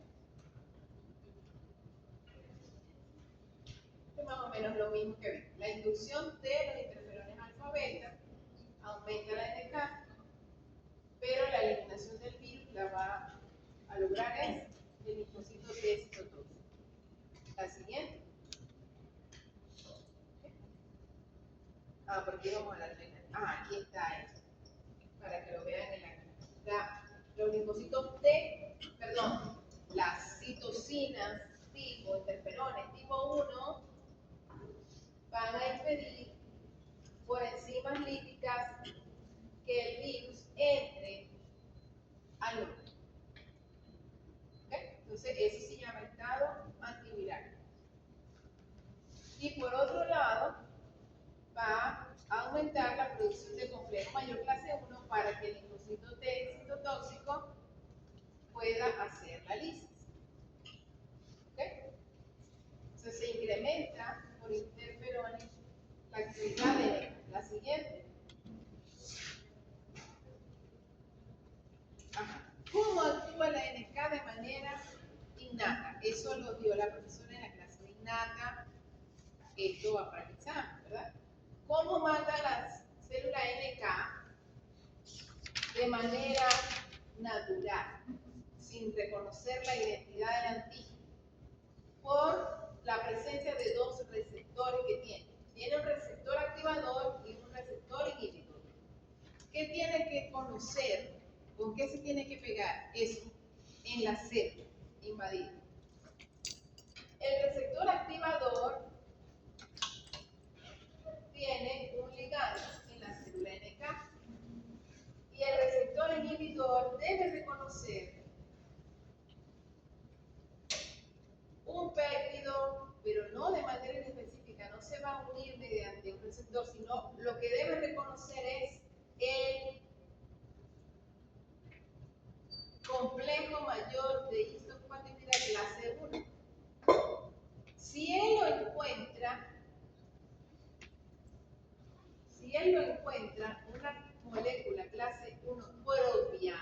Es más o menos lo mismo que vimos. La inducción de los interferones alfa beta aumenta la NK, pero la eliminación del virus la va a lograr es el linfocito T citotóxico. La siguiente. Porque vamos a la reina. Aquí está esto, para que lo vean en los linfocitos las citocinas tipo interferones tipo 1 van a impedir por enzimas líticas que el virus entre al núcleo. ¿Okay? Entonces, eso se llama estado antiviral. Y por otro lado, va a aumentar la producción de complejo mayor clase 1 para que el linfocito T citotóxico pueda hacer la lisis. ¿Okay? Entonces, se incrementa por interferones la actividad de la siguiente. ¿Cómo actúa la NK de manera innata? Eso lo dio la profesora en la clase de innata. Esto va para el examen, ¿verdad? ¿Cómo mata las células NK de manera natural, sin reconocer la identidad del antígeno? Por la presencia de dos receptores que tiene. Tiene un receptor activador y un receptor inhibidor. ¿Qué tiene que conocer? ¿Con qué se tiene que pegar? Eso, en la célula invadida. El receptor activador tiene un ligando en la célula NK y el receptor inhibidor debe reconocer un péptido, pero no de manera específica, no se va a unir mediante un receptor, sino lo que debe reconocer es el complejo mayor de histocompatibilidad clase 1. Si él lo encuentra una molécula clase 1 propia,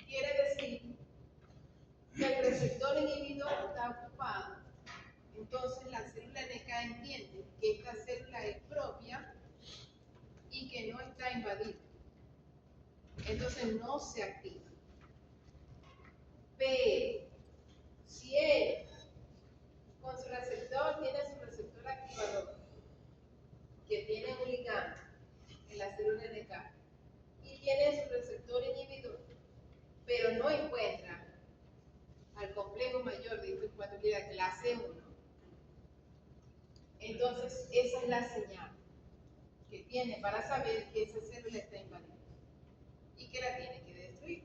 quiere decir que el receptor inhibidor está ocupado. Entonces la célula NK entiende que esta célula es propia y que no está invadida. Entonces no se activa. Pero si él con su receptor tiene su receptor activador, que tiene un ligando en la célula NK, y tiene su receptor inhibidor, pero no encuentra al complejo mayor de hipercompatibilidad clase 1, entonces esa es la señal que tiene para saber que esa célula está invadida y que la tiene que destruir.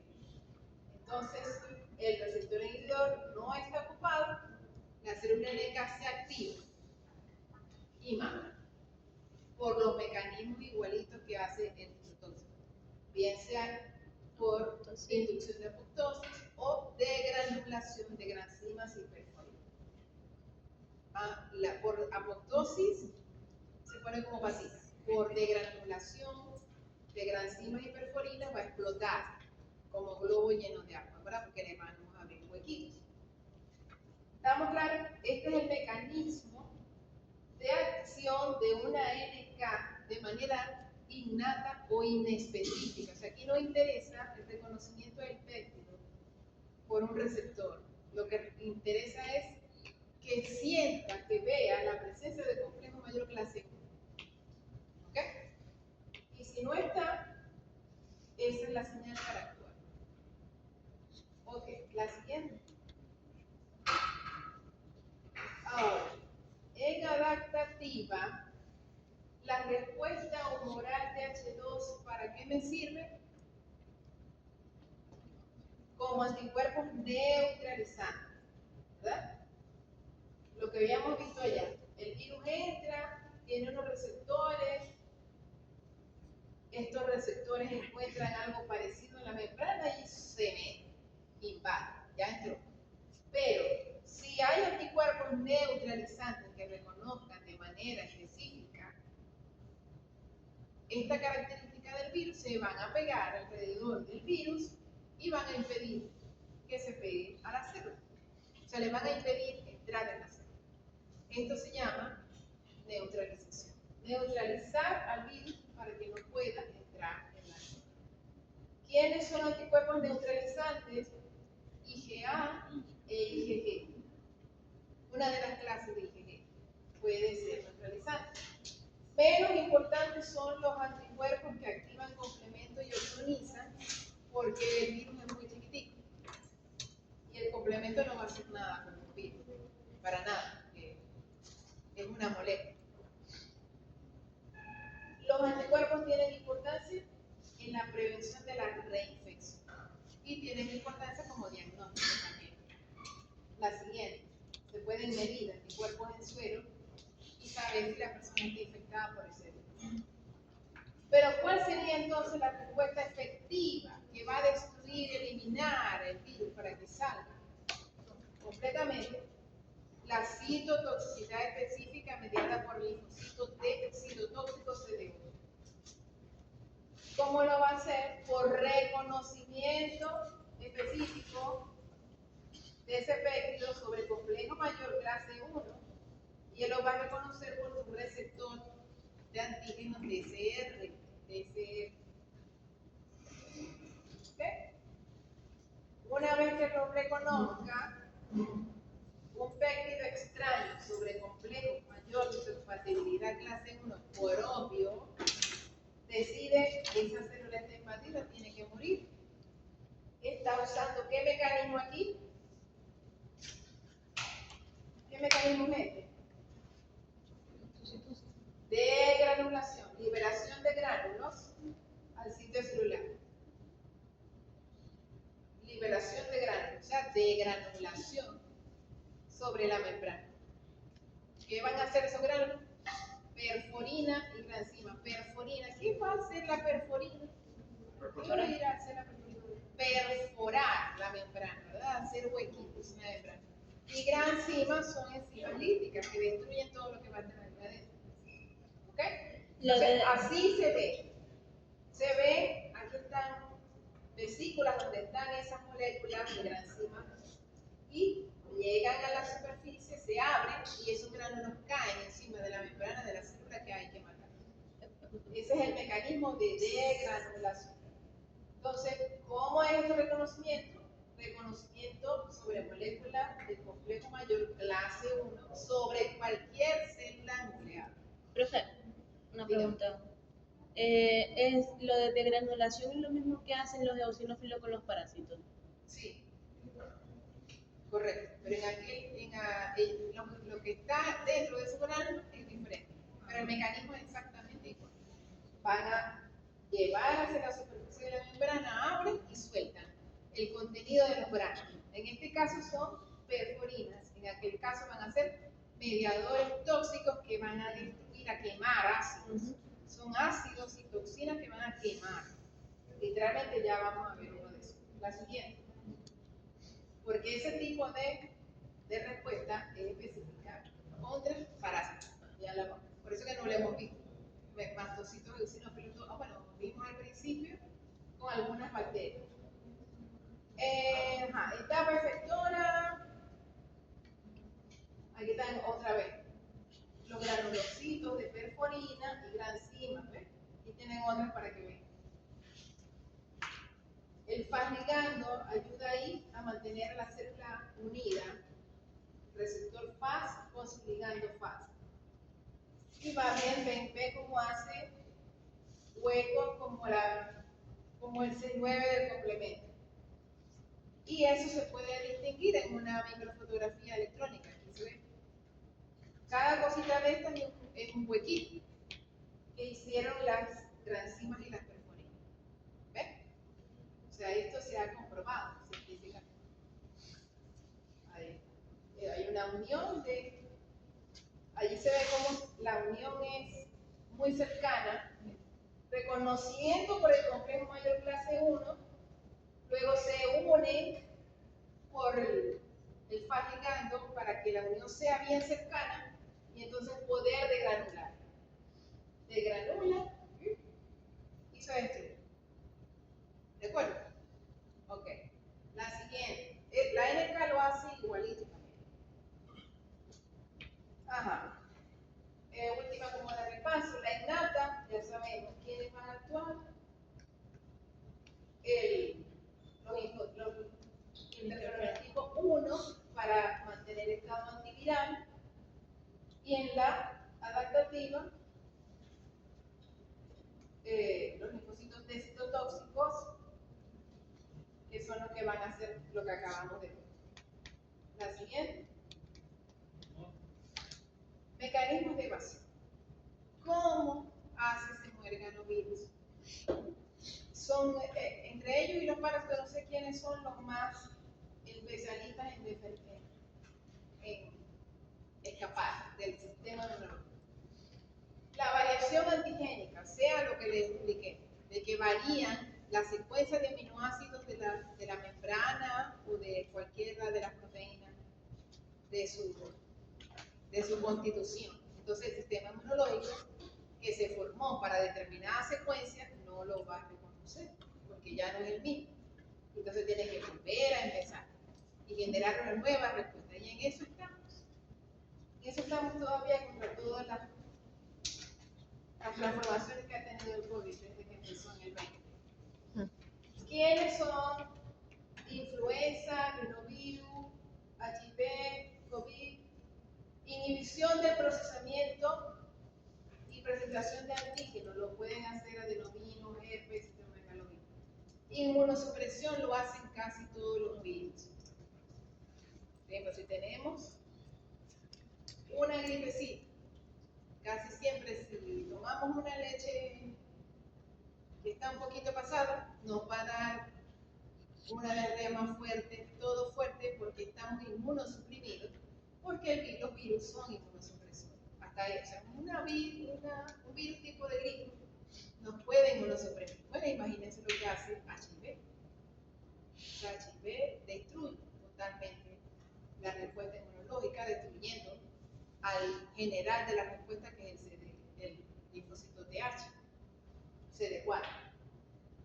Entonces, el receptor inhibidor no está ocupado, la célula NK se activa y mata por los mecanismos igualitos que hace el citotóxico, bien sea por inducción de apoptosis o degranulación de granzimas y perforinas. Por apoptosis se pone como vasija, por degranulación de granzimas y perforinas va a explotar como globo lleno de agua, ¿verdad? Porque le vamos a abrir huequitos. ¿Estamos claros? Este es el mecanismo de acción de una NK de manera innata o inespecífica. O sea, aquí no interesa el reconocimiento del péptido por un receptor. Lo que interesa es que sienta, que vea la presencia de complejo mayor clase 1. ¿Ok? Y si no está, esa es la señal para actuar. Ok, la siguiente. Ahora, en adaptativa, la respuesta humoral de H2, ¿para qué me sirve? Como anticuerpos neutralizantes, ¿verdad? Lo que habíamos visto allá. El virus entra, tiene unos receptores, estos receptores encuentran algo parecido en la membrana y se mete, invade, ya entró. Pero si hay anticuerpos neutralizantes que reconozcan de manera específica esta característica del virus, se van a pegar alrededor del virus y van a impedir que se pegue a la célula. O sea, le van a impedir entrar en la célula. Esto se llama neutralización. Neutralizar al virus para que no pueda entrar en la célula. ¿Quiénes son anticuerpos neutralizantes? IgA e IgG. Una de las clases de IgG puede ser neutralizante. Menos importantes son los anticuerpos que activan complemento y opsonizan, porque el virus es muy chiquitico y el complemento no va a hacer nada con el virus, para nada, es una molécula. Los anticuerpos tienen importancia en la prevención de la reinfección y tienen importancia como diagnóstico también. La siguiente, se pueden medir anticuerpos en suero y saber si la persona está infectada por ese virus. Pero ¿cuál sería entonces la respuesta efectiva que va a destruir, eliminar el virus para que salga completamente? La citotoxicidad específica mediada por linfocitos de citotóxico CD8. ¿Cómo lo va a hacer? Por reconocimiento específico de ese péptido sobre el complejo mayor clase 1, y él lo va a reconocer por su receptor de antígenos DCR. ¿Okay? Una vez que lo reconozca, un péptido extraño sobre complejo mayor de compatibilidad clase 1 por obvio, decide que esa célula está invadida, tiene que morir. Está usando ¿qué mecanismo aquí? ¿Qué mecanismo es este? Degranulación, liberación de gránulos al sitio celular. Liberación de gránulos, o sea, degranulación sobre la membrana. ¿Qué van a hacer esos gránulos? Perforina y granzima. Perforina, ¿qué va a hacer la perforina? ¿Qué va a ir a hacer la perforina? Perforar la membrana, ¿verdad? Hacer huequitos en la membrana. Y granzimas son enzimas líticas que destruyen todo lo que va a tener adentro. ¿Ok? Entonces, así se ve. Se ve, aquí están vesículas donde están esas moléculas de granzimas y llegan a la superficie, se abren y esos gránulos caen encima de la membrana de la célula que hay que matar. Ese es el mecanismo de degranulación. Entonces, ¿cómo es este reconocimiento? reconocimiento sobre moléculas del complejo mayor clase 1 sobre cualquier célula nuclear. Profe, una Dígame. pregunta. ¿Es lo de degranulación es lo mismo que hacen los eosinófilos con los parásitos? Sí, correcto. Pero lo que está dentro de su grano es diferente. Pero el mecanismo es exactamente igual. Van a llevar hacia la superficie de la membrana, abren y sueltan el contenido de los granos. En este caso son perforinas, en aquel caso van a ser mediadores tóxicos que van a destruir, a quemar ácidos. Son ácidos y toxinas que van a quemar. Literalmente ya vamos a ver uno de esos. La siguiente. Porque ese tipo de respuesta es específica contra parásitos. Por eso que no lo hemos visto. Mastocitos, eosinófilos, bueno, vimos al principio con algunas bacterias. Etapa efectora. Aquí están otra vez. Los granulocitos de perforina y granzimas, ¿ves? Aquí tienen otras para que vean. El Fas ligando ayuda ahí a mantener la célula unida. Receptor Fas con su ligando Fas. Y va bien, ve cómo hace huecos como el C9 del complemento. Y eso se puede distinguir en una microfotografía electrónica. Aquí se ve. Cada cosita de estas es un huequito que hicieron las granzimas y las perforinas. ¿Ves? O sea, esto se ha comprobado científicamente. Ahí. Hay una unión allí se ve cómo la unión es muy cercana, reconocimiento por el complejo mayor clase 1, luego se unen por el Fas ligando para que la unión sea bien cercana y entonces poder degranular. Degranula y se destruye. ¿De acuerdo? Ok. La siguiente. La NK lo hace igualito también. Ajá. Última como de repaso. La innata, ya sabemos quiénes van a actuar. Los interferones tipo 1 para mantener el estado antiviral. Y en la adaptativa, los linfocitos de citotóxicos, que son los que van a hacer lo que acabamos de ver. La siguiente. Mecanismos de evasión. ¿Cómo hace ese muérganovirus? Son, entre ellos y los parásitos, no sé quiénes son los más especialistas en escapar del sistema inmunológico. La variación antigénica, sea lo que les expliqué, de que varían la secuencia de aminoácidos de la membrana o de cualquiera de las proteínas de su constitución. Entonces el sistema inmunológico que se formó para determinada secuencia no lo va a reconocer, porque ya no es el mismo. Entonces tiene que volver a empezar y generar una nueva respuesta. Y en eso estamos. En eso estamos todavía contra todas las transformaciones que ha tenido el COVID desde que empezó en el 20. ¿Quiénes son? Influenza, rinovirus, HIV, COVID, inhibición del procesamiento y presentación de antígenos, lo pueden hacer adenovirus, herpes, citomegalovirus. Inmunosupresión lo hacen casi todos los virus. Por ejemplo, si tenemos una gripecita, casi siempre si tomamos una leche que está un poquito pasada, nos va a dar una diarrea más fuerte, todo fuerte, porque estamos inmunosuprimidos, porque los virus son inmunosupresores. Hasta ahí, o sea, un virus tipo de gripe nos puede inmunosuprimir. Bueno, imagínense lo que hace HIV. O sea, HIV destruye totalmente la respuesta inmunológica, destruyendo al general de la respuesta, que es el linfocito TH, CD4.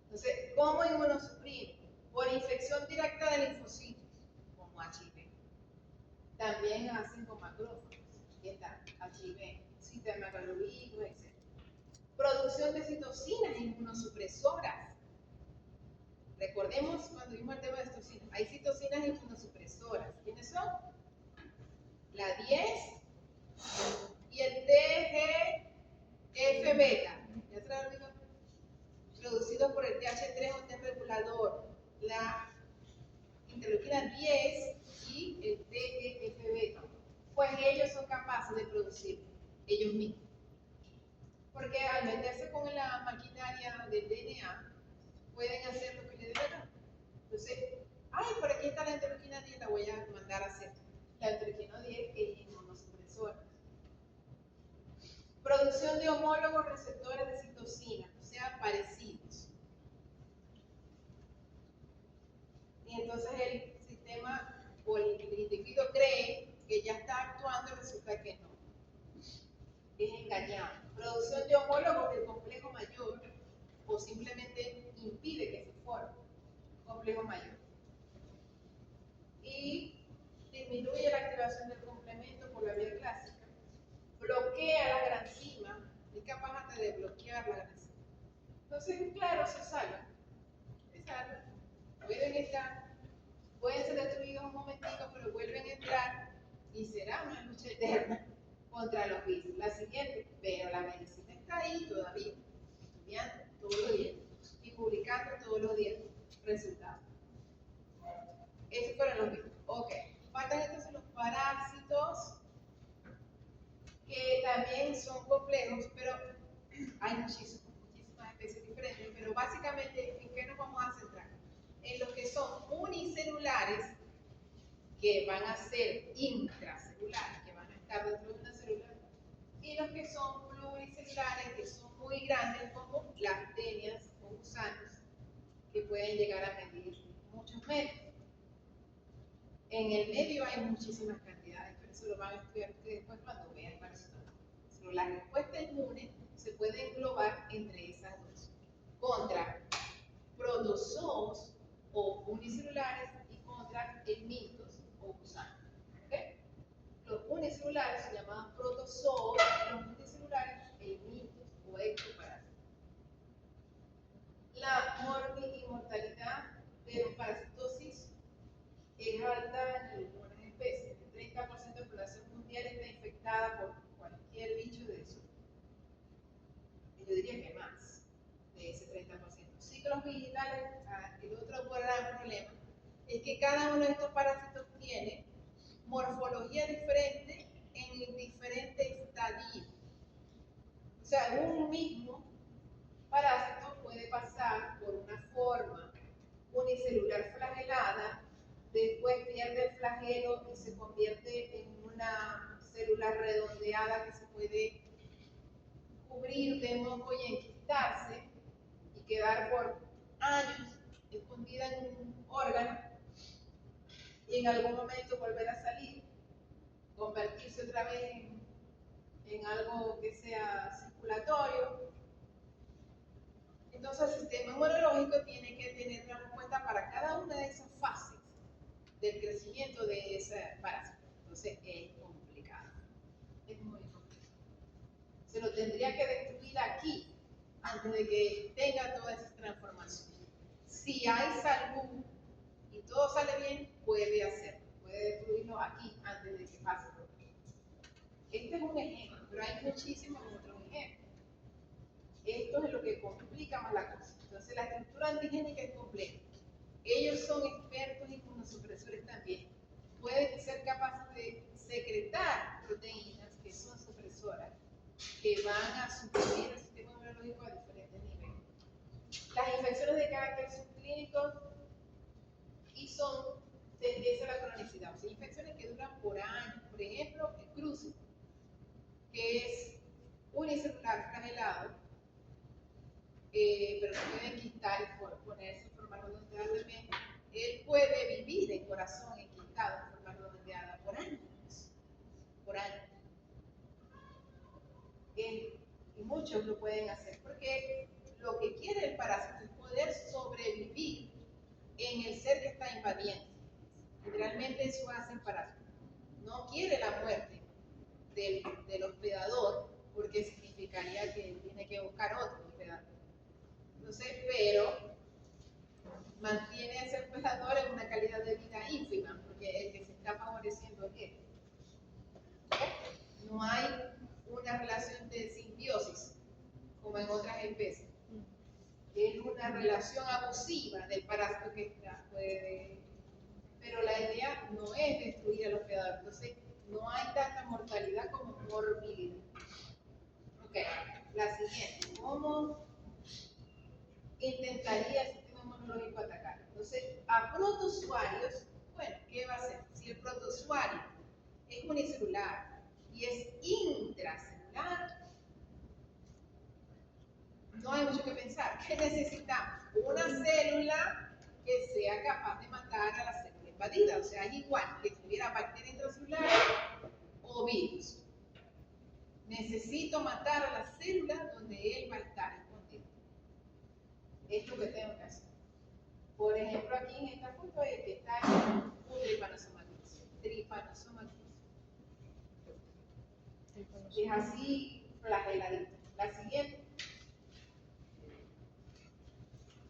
Entonces, ¿cómo inmunosuprime? Por infección directa de linfocitos, como HIV. También hacen con macrófagos, que está HIV, citomegalovirus, etc. Producción de citocinas inmunosupresoras. Recordemos recordemos cuando vimos el tema de citocinas. Hay citocinas inmunosupresoras. ¿Quiénes son? La 10 y el TGF-beta. ¿Ya se lo olvidó? Producidos por el TH3 o T regulador. La interleuquina 10 y el TGF-beta. Pues ellos son capaces de producir ellos mismos. Porque al meterse con la maquinaria del DNA, pueden hacer lo que les dé la gana. Entonces, ay, por aquí está la interleuquina 10, la voy a mandar a hacer. La interleuquina 10 es inmunosupresora. Producción de homólogos receptores de citocina, o sea, parecidos. Y entonces el sistema o el individuo cree que ya está actuando y resulta que no. Es engañado. Producción de homólogos del complejo mayor o simplemente impide que se forme complejo mayor. Y disminuye la activación del complemento por la vía clásica, bloquea la granzima, es capaz hasta de bloquear la granzima. Entonces, claro, se salva. Pueden estar, pueden ser destruidos un momentico, pero vuelven a entrar y será una lucha eterna contra los virus. La siguiente, pero la medicina está ahí todavía, estudiando todos los días y publicando todos los días resultados. Eso para los virus. Ok, faltan entonces los parásitos, que también son complejos, pero hay muchísimas especies diferentes, pero básicamente, ¿en qué nos vamos a centrar? En los que son unicelulares, que van a ser intracelulares, que van a estar dentro de una célula, y los que son pluricelulares, que son muy grandes, como las tenias o gusanos, que pueden llegar a medir muchos metros. En el medio hay muchísimas cantidades, pero eso lo van a estudiar ustedes después cuando vean personas. Pero la respuesta inmune se puede englobar entre esas dos, contra protozoos o unicelulares y contra helmintos o gusanos. ¿Okay? Los unicelulares se llaman protozoos, los unicelulares helmintos o ectoparásitos. La mortalidad de los parasitosis es alta en algunas especies. El 30% de la población mundial está infectada por cualquier bicho de eso. Yo diría que más de ese 30%. Ciclos digitales, el otro gran problema es que cada uno de estos parásitos tiene morfología diferente en diferentes estadios. O sea, un mismo parásito puede pasar por una forma unicelular flagelada, después pierde el flagelo y se convierte en una célula redondeada que se puede cubrir de moco y enquistarse y quedar por años escondida en un órgano y en algún momento volver a salir, convertirse otra vez en algo que sea circulatorio. Entonces el sistema inmunológico tiene que tener una respuesta para cada una de esas fases del crecimiento de ese parásito. Entonces es complicado, es muy complicado. Se lo tendría que destruir aquí antes de que tenga toda esa transformación. Si hay salud y todo sale bien, puede hacerlo, puede destruirlo aquí antes de que pase por aquí. Este es un ejemplo, pero hay muchísimos otros ejemplos. Esto es lo que complica más la cosa. Entonces la estructura antigénica es compleja. Ellos son expertos inmunosupresores también. Pueden ser capaces de secretar proteínas que son supresoras, que van a suprimir el sistema inmunológico a diferentes niveles. Las infecciones de carácter subclínico y son tendencia a la cronicidad, o sea, infecciones que duran por años. Por ejemplo, el cruce, que es unicelular flagelado, pero se puede enquistar y ponerse en forma redondeada también. Él puede vivir en corazón enquistado en forma redondeada por años. Por años. Y muchos lo pueden hacer porque lo que quiere el parásito es poder sobrevivir en el ser que está invadiendo. Generalmente eso hace el parásito. No quiere la muerte del hospedador porque significaría que tiene que buscar otro hospedador. Entonces, pero mantiene relación abusiva del parásito que está, pero la idea no es destruir al hospedador, entonces no hay tanta mortalidad como morbilidad. Ok, la siguiente, ¿cómo intentaría el sistema inmunológico atacar? Entonces, a protozoarios, bueno, ¿qué va a hacer? Si el protozoario es unicelular y es intracelular, no hay mucho que pensar. ¿Qué necesitamos? Una célula que sea capaz de matar a la célula invadida. O sea, es igual que tuviera bacteria intracelular o virus. Necesito matar a la célula donde él va a estar escondido. Es lo que tengo que hacer. Por ejemplo, aquí en esta foto el que está en un Trypanosoma cruzi. Trypanosoma cruzi. Es así flageladito. La siguiente.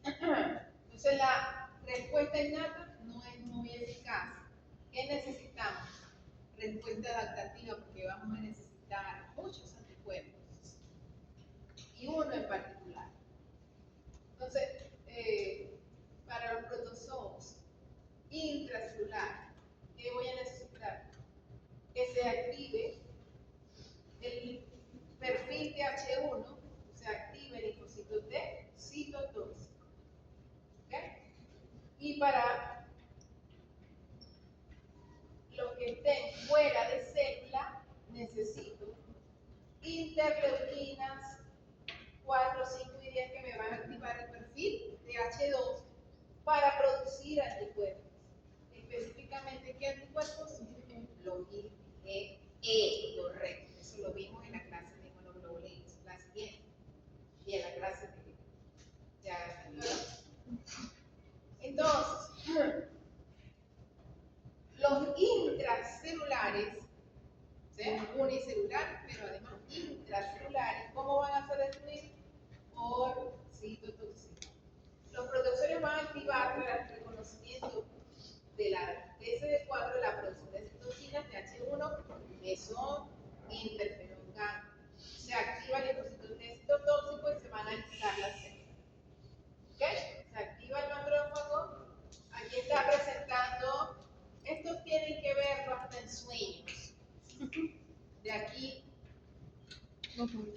Entonces la respuesta innata no es muy eficaz. ¿Qué necesitamos? Respuesta adaptativa, porque vamos a necesitar muchos anticuerpos y uno en particular. Entonces, para los protozoos intracelular, ¿qué voy a necesitar? Que se active el perfil TH1, se active el linfocito T citotóxico. ¿Okay? Y para los que estén fuera de célula, necesito interleuquinas 4, 5 y 10 que me van a activar el perfil de H2 para producir anticuerpos. Específicamente, ¿qué anticuerpos? Los IgE, correcto. Eso lo vimos en la clase de inmunoglobulinas. La siguiente. Y en la clase de ya. Entonces, los intracelulares, ¿sí? Unicelulares, pero además intracelulares, ¿cómo van a ser destruidos? Por citotoxina. Los protozoarios van a activar el reconocimiento de la TCD4 de la producción de citocinas de H1, que son interferón gamma. Se activa el linfocito T citotóxico y se van a alisar las células. ¿Okay? Se activa el macrófago. Aquí está presentando. Estos tienen que verlo hasta en sueños. De aquí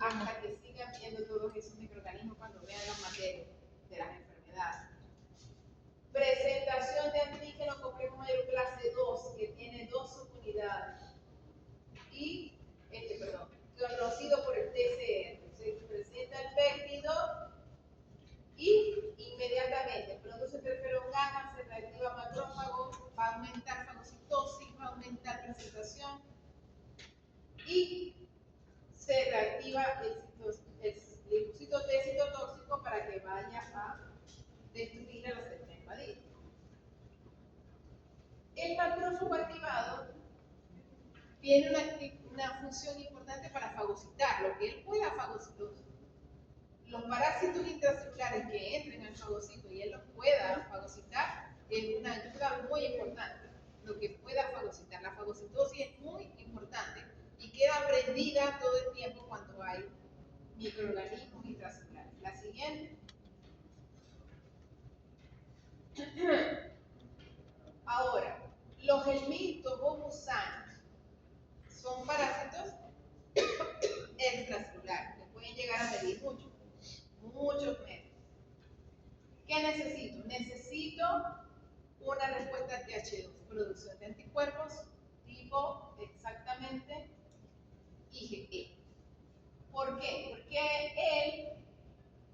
hasta que sigan viendo todos esos microorganismos cuando vean las materias de las enfermedades. Presentación de antígeno complejo mayor clase 2, que tiene 2 subunidades. Y, conocido por el TCR. Se presenta el péptido y inmediatamente produce interferón gamma, se reactiva macrófago, va a aumentar fagocitosis, va a aumentar presentación y se reactiva el linfocito T citotóxico para que vaya a destruir a la célula invadida. El macrófago activado tiene una función importante para fagocitar, lo que él pueda fagocitar. Los parásitos intracelulares que entren al fagocito y él los pueda fagocitar es una ayuda muy importante. Lo que pueda fagocitar. La fagocitosis es muy importante y queda prendida todo el tiempo cuando hay microorganismos intracelulares. La siguiente. Ahora, los helmintos o gusanos son parásitos extracelulares que pueden llegar a medir muchos metros. ¿Qué necesito? Necesito una respuesta TH2, producción de anticuerpos tipo exactamente IgE. ¿Por qué? Porque él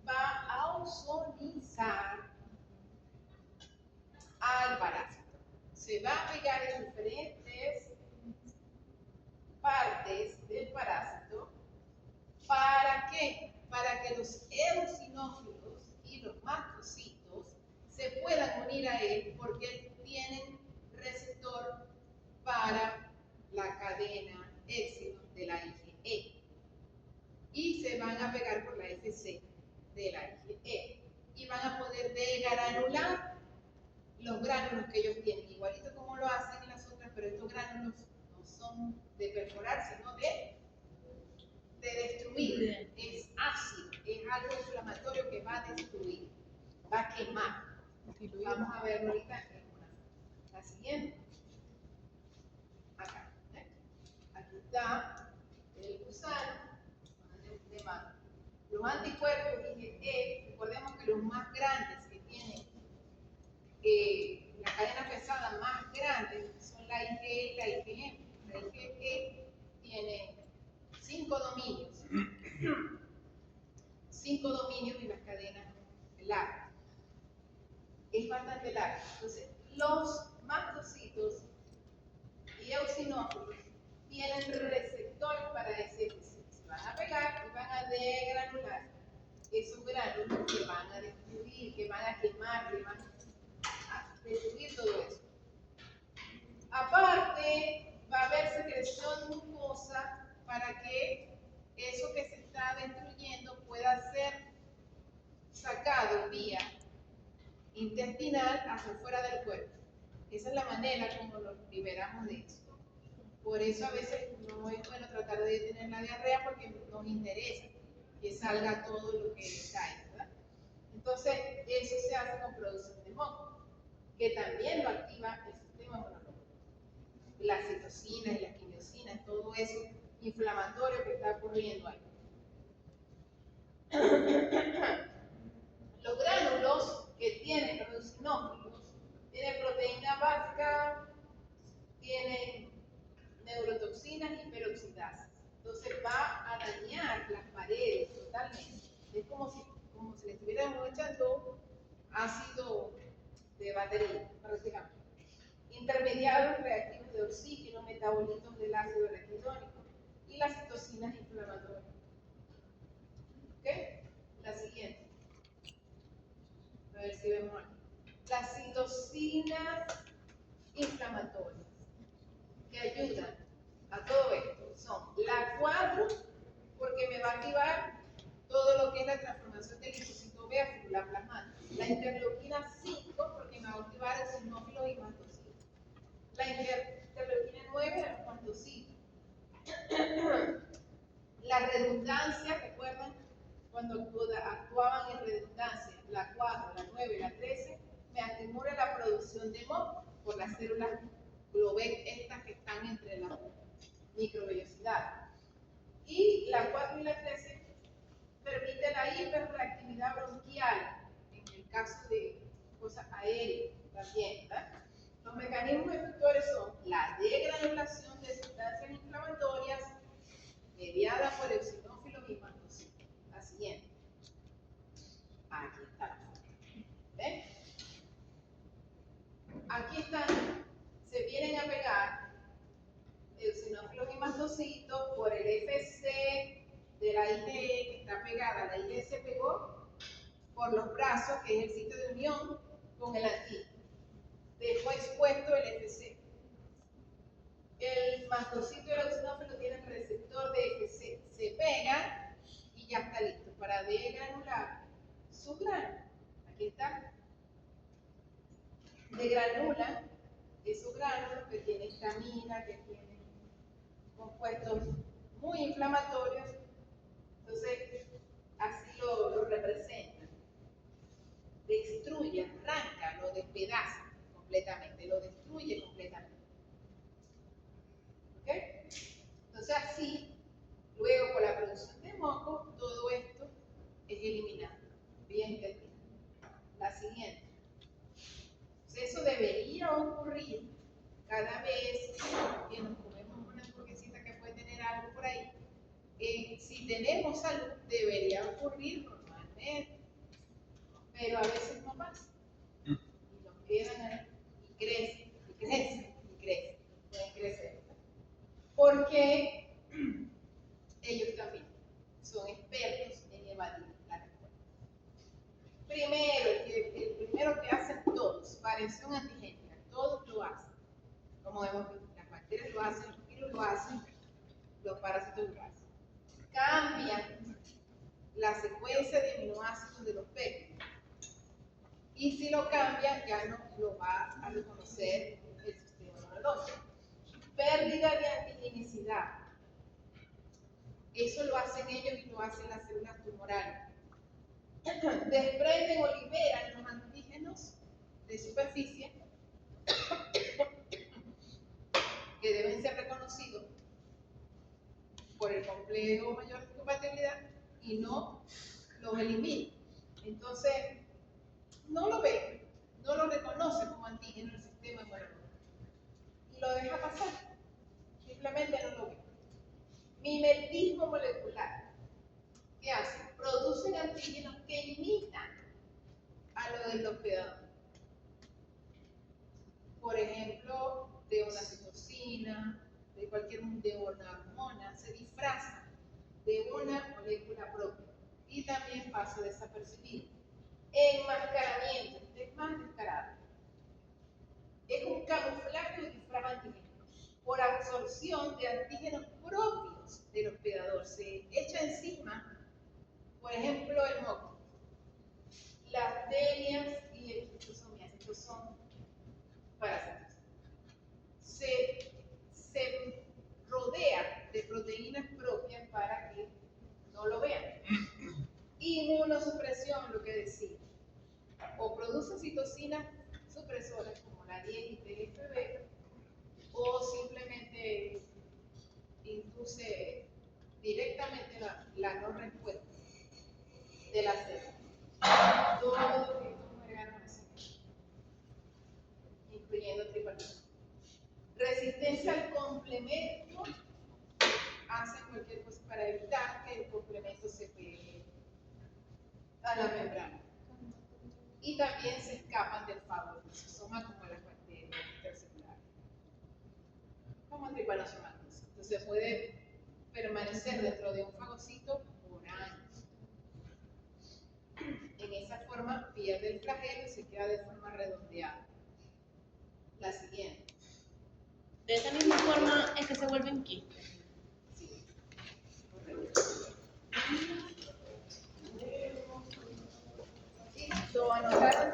va a ozonizar al parásito. Se va a pegar en diferentes partes del parásito. ¿Para qué? Para que los eosinófilos y los macrocitos se puedan unir a él, porque tienen receptor para la cadena epsilon de la IgE. Y se van a pegar por la FC de la IgE. Y van a poder degranular los gránulos que ellos tienen, igualito como lo hacen en las otras, pero estos gránulos no son de perforar, sino de destruir. Es ácido, es algo inflamatorio que va a destruir. va a quemar. Vamos a verlo ahorita en la siguiente. Acá. Aquí está el gusano de mar. Los anticuerpos IgE, recordemos que los más grandes que tienen la cadena pesada más grande son la IgE y la IgM. La IgE tiene 5 dominios. 5 dominios en las cadenas largas. Es bastante larga. Entonces, los mastocitos y eosinófilos tienen receptores para ese FCE. Se van a pegar y van a degranular esos gránulos que van a destruir, que van a quemar, que van a destruir todo eso. Aparte, va a haber secreción mucosa para que eso que se está destruyendo pueda ser sacado vía intestinal hacia fuera del cuerpo. Esa es la manera como nos liberamos de eso. Por eso a veces no es bueno tratar de detener la diarrea porque nos interesa que salga todo lo que cae, ¿verdad? Entonces, eso se hace con producción de moco, que también lo activa el sistema inmunológico. Las citocinas y las quimiosinas, todo eso inflamatorio que está ocurriendo ahí. Los gránulos que tienen los eosinófilos tienen proteína básica, tienen neurotoxinas y peroxidasas. Entonces va a dañar las paredes totalmente. Es como si le estuviéramos echando ácido de batería, prácticamente. Intermediarios reactivos de oxígeno, metabolitos del ácido araquidónico y las citocinas inflamatorias. ¿Ok? La siguiente. A ver si vemos aquí. Las citocinas inflamatorias que ayudan a todo esto son la 4, porque me va a activar todo lo que es la transformación del linfocito B a célula plasmática. La interleuquina 5, porque me va a activar eosinófilos y mastocitos. La interleuquina 9, a los mastocitos. La redundancia, ¿recuerdan? Cuando actuaban en redundancia, la 4, la 9, la 13, me estimula la producción de moco por las células Globet, estas que están entre la microvellosidad. Y la 4 y la 13 permite la hiperreactividad bronquial, en el caso de cosas aéreas también, ¿verdad? Los mecanismos efectores son la degranulación de sustancias inflamatorias mediada por eosinófilos y mastocitos. La siguiente. Aquí está la foto. ¿Ven? Aquí están, se vienen a pegar eosinófilos y mastocitos por el FC de la IgE que está pegada. La IgE se pegó por los brazos, que es el sitio de unión con el antígeno. Dejó expuesto el FC. El mastocito y el eosinófilo tienen receptor de FC. Se pegan y ya está listo para degranular su gránulo. Aquí está. Degranula esos gránulos que tienen histamina, que tienen compuestos muy inflamatorios. Entonces, así lo representan. Destruye, arranca, lo despedaza completamente, lo destruye completamente. ¿Ok? Entonces, así, luego con la producción de moco, todo esto es eliminado. Bien entendido. La siguiente. Entonces, eso debería ocurrir cada vez que nos comemos una hamburguesita que puede tener algo por ahí. Si tenemos salud, debería ocurrir normalmente, pero a veces no pasa. Y nos quedan ahí y crecen, y crecen, y crecen. Pueden crecer. Porque ellos también son expertos en evadir la respuesta. Primero, el primero que hacen todos, variación antigénica, todos lo hacen. Como hemos visto, las bacterias lo hacen, los virus lo hacen, los parásitos lo hacen. Cambian la secuencia de aminoácidos de los péptidos. Y si lo cambian, ya no lo va a reconocer el sistema inmunológico. Pérdida de antigenicidad. Eso lo hacen ellos y lo hacen las células tumorales. desprenden o liberan los antígenos de superficie que deben ser reconocidos por el complejo mayor de compatibilidad y no los elimina. Entonces, no lo ve, no lo reconoce como antígeno el sistema inmunológico y lo deja pasar, simplemente no lo ve. Mimetismo molecular. ¿Qué hace? Producen antígenos que imitan a lo del hospedador. Por ejemplo, de una citosina, de una hormona, se disfraza de una molécula propia y también pasa desapercibido. Enmascaramiento, es más descarado. Es un camuflaje de disfraz antigénico por absorción de antígenos propios del hospedador. Se echa encima, por ejemplo, el moco, las tenias y el tricosomias. Estos son parásitos. Se rodea de proteínas propias para que no lo vean. Inmunosupresión, lo que decía, o produce citocinas supresoras como la 10 y TFB, o simplemente induce directamente la no respuesta de la célula. Todos estos órganos, incluyendo tripalina. Resistencia al complemento, hacen cualquier cosa para evitar que el complemento se pegue a la membrana. Y también se escapan del fagocitosoma como las bacterias intercelulares, como el tripanosomatosis. Entonces puede permanecer dentro de un fagocito por años. En esa forma pierde el flagelo y se queda de forma redondeada. La siguiente. De esa misma forma es que se vuelven quistes. Sí, correcto. Listo, anotaron